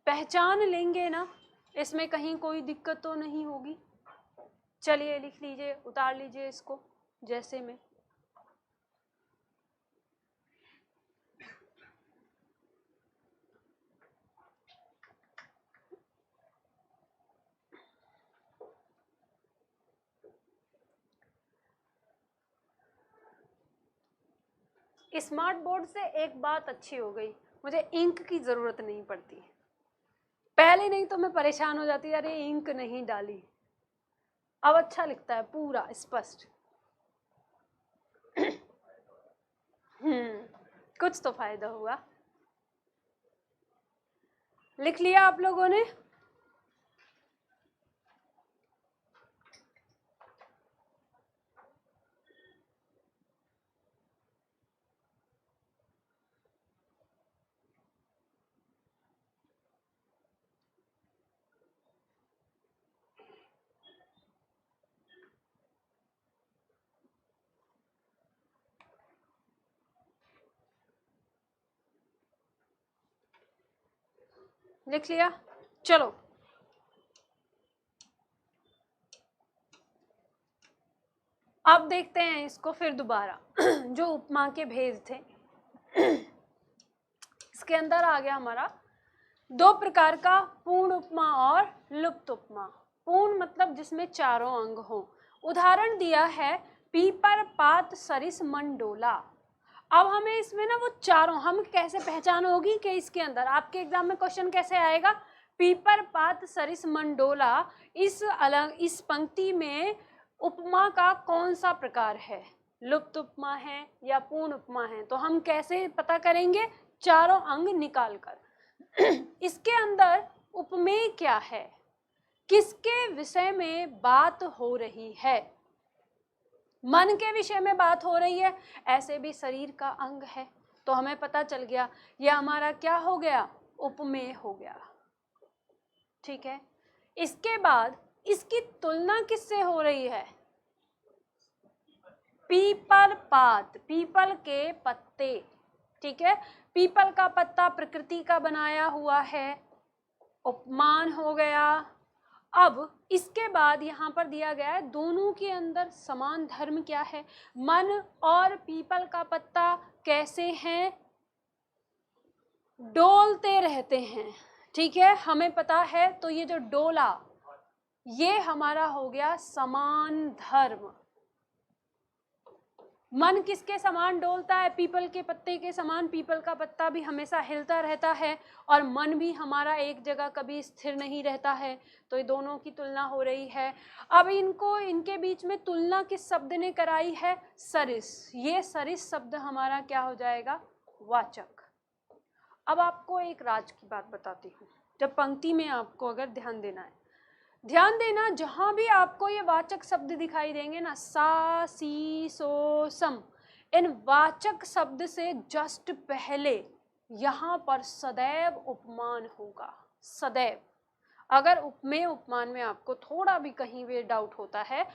पहचान लेंगे ना, इसमें कहीं कोई दिक्कत तो नहीं होगी। चलिए लिख लीजिए, उतार लीजिए इसको जैसे में। स्मार्ट बोर्ड से एक बात अच्छी हो गई, मुझे इंक की जरूरत नहीं पड़ती। पहले नहीं तो मैं परेशान हो जाती, अरे इंक नहीं डाली। अब अच्छा लिखता है, पूरा स्पष्ट। कुछ तो फायदा हुआ। लिख लिया आप लोगों ने? लिख लिया? चलो अब देखते हैं इसको फिर दोबारा। जो उपमा के भेद थे, इसके अंदर आ गया हमारा दो प्रकार का पूर्ण उपमा और लुप्त उपमा। पूर्ण मतलब जिसमें चारों अंग हो। उदाहरण दिया है पीपर पात सरिस मंडोला। अब हमें इसमें ना वो चारों, हम कैसे पहचान होगी कि इसके अंदर आपके एग्जाम में क्वेश्चन कैसे आएगा? पीपर पात सरिस मंडोला, इस पंक्ति में उपमा का कौन सा प्रकार है? लुप्त उपमा है या पूर्ण उपमा है? तो हम कैसे पता करेंगे? चारों अंग निकालकर। इसके अंदर उपमेय क्या है? किसके विषय में बात हो रही है? मन के विषय में बात हो रही है। ऐसे भी शरीर का अंग है, तो हमें पता चल गया ये हमारा क्या हो गया? उपमेय हो गया। ठीक है, इसके बाद इसकी तुलना किससे हो रही है? पीपल पात, पीपल के पत्ते। ठीक है, पीपल का पत्ता प्रकृति का बनाया हुआ है, उपमान हो गया। अब इसके बाद यहाँ पर दिया गया है दोनों के अंदर समान धर्म क्या है? मन और पीपल का पत्ता कैसे हैं? डोलते रहते हैं। ठीक है, हमें पता है। तो ये जो डोला, ये हमारा हो गया समान धर्म। मन किसके समान डोलता है? पीपल के पत्ते के समान। पीपल का पत्ता भी हमेशा हिलता रहता है और मन भी हमारा एक जगह कभी स्थिर नहीं रहता है। तो ये दोनों की तुलना हो रही है। अब इनके बीच में तुलना किस शब्द ने कराई है? सरिस। ये सरिस शब्द हमारा क्या हो जाएगा? वाचक। अब आपको एक राज की बात बताती हूँ। जब पंक्ति में आपको अगर ध्यान देना है, ध्यान देना, जहां भी आपको ये वाचक शब्द दिखाई देंगे ना, सा सी सो सम, इन वाचक शब्द से जस्ट पहले यहाँ पर सदैव उपमान होगा। सदैव। अगर उपमेय उपमान में आपको थोड़ा भी कहीं भी डाउट होता है,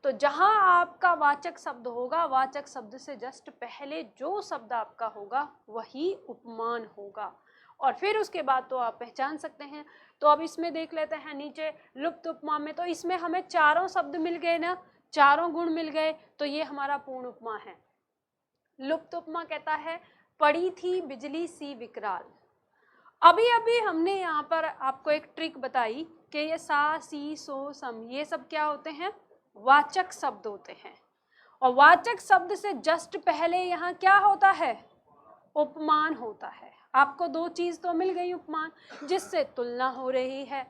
तो जहां आपका वाचक शब्द होगा, वाचक शब्द से जस्ट पहले जो शब्द आपका होगा वही उपमान होगा। और फिर उसके बाद तो आप पहचान सकते हैं। तो अब इसमें देख लेते हैं नीचे लुप्त उपमा में। तो इसमें हमें चारों शब्द मिल गए ना, चारों गुण मिल गए, तो ये हमारा पूर्ण उपमा है। लुप्त उपमा कहता है पड़ी थी बिजली सी विकराल। अभी अभी हमने यहाँ पर आपको एक ट्रिक बताई कि ये सा सी सो सम, ये सब क्या होते हैं? वाचक शब्द होते हैं। और वाचक शब्द से जस्ट पहले यहाँ क्या होता है? उपमान होता है। आपको दो चीज तो मिल गई उपमान, जिससे तुलना हो रही है,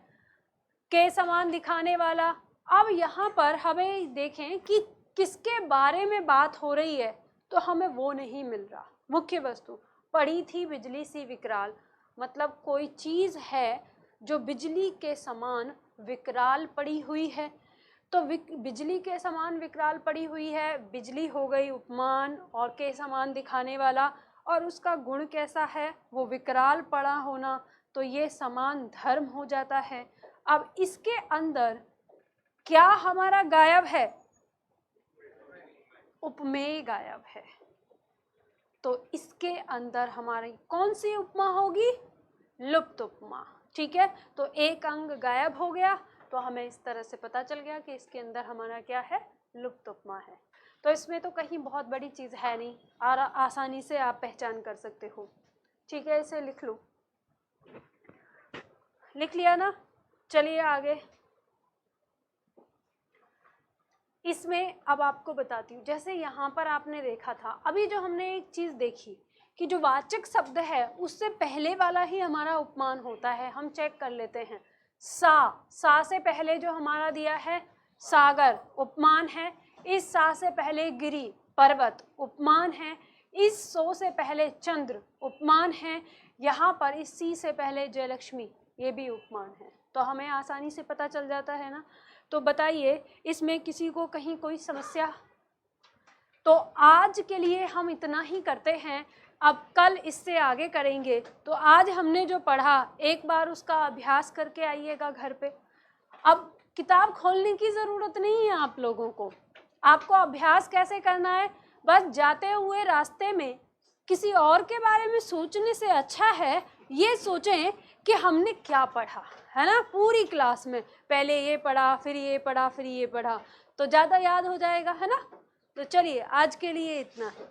के समान दिखाने वाला। अब यहाँ पर हमें देखें कि किसके बारे में बात हो रही है, तो हमें वो नहीं मिल रहा। मुख्य वस्तु पड़ी थी बिजली सी विकराल, मतलब कोई चीज है जो बिजली के समान विकराल पड़ी हुई है। तो बिजली के समान विकराल पड़ी हुई है, बिजली हो गई उपमान और के समान दिखाने वाला, और उसका गुण कैसा है, वो विकराल पड़ा होना, तो ये समान धर्म हो जाता है। अब इसके अंदर क्या हमारा गायब है, उपमेय गायब है। तो इसके अंदर हमारी कौन सी उपमा होगी, लुप्त उपमा। ठीक है, तो एक अंग गायब हो गया, तो हमें इस तरह से पता चल गया कि इसके अंदर हमारा क्या है, लुप्त उपमा है। तो इसमें तो कहीं बहुत बड़ी चीज़ है नहीं, आसानी से आप पहचान कर सकते हो। ठीक है, इसे लिख लो, लिख लिया ना। चलिए आगे, इसमें अब आपको बताती हूँ। जैसे यहाँ पर आपने देखा था, अभी जो हमने एक चीज़ देखी कि जो वाचक शब्द है उससे पहले वाला ही हमारा उपमान होता है। हम चेक कर लेते हैं, सा से पहले जो हमारा दिया है सागर उपमान है, इस सा से पहले गिरी पर्वत उपमान है, इस सो से पहले चंद्र उपमान है, यहाँ पर इस सी से पहले जयलक्ष्मी ये भी उपमान है। तो हमें आसानी से पता चल जाता है ना। तो बताइए इसमें किसी को कहीं कोई समस्या? तो आज के लिए हम इतना ही करते हैं, अब कल इससे आगे करेंगे। तो आज हमने जो पढ़ा एक बार उसका अभ्यास करके आइएगा घर पे। अब किताब खोलने की ज़रूरत नहीं है आप लोगों को, आपको अभ्यास कैसे करना है, बस जाते हुए रास्ते में किसी और के बारे में सोचने से अच्छा है ये सोचें कि हमने क्या पढ़ा है ना। पूरी क्लास में पहले ये पढ़ा, फिर ये पढ़ा, फिर ये पढ़ा, तो ज़्यादा याद हो जाएगा है ना। तो चलिए आज के लिए इतना है।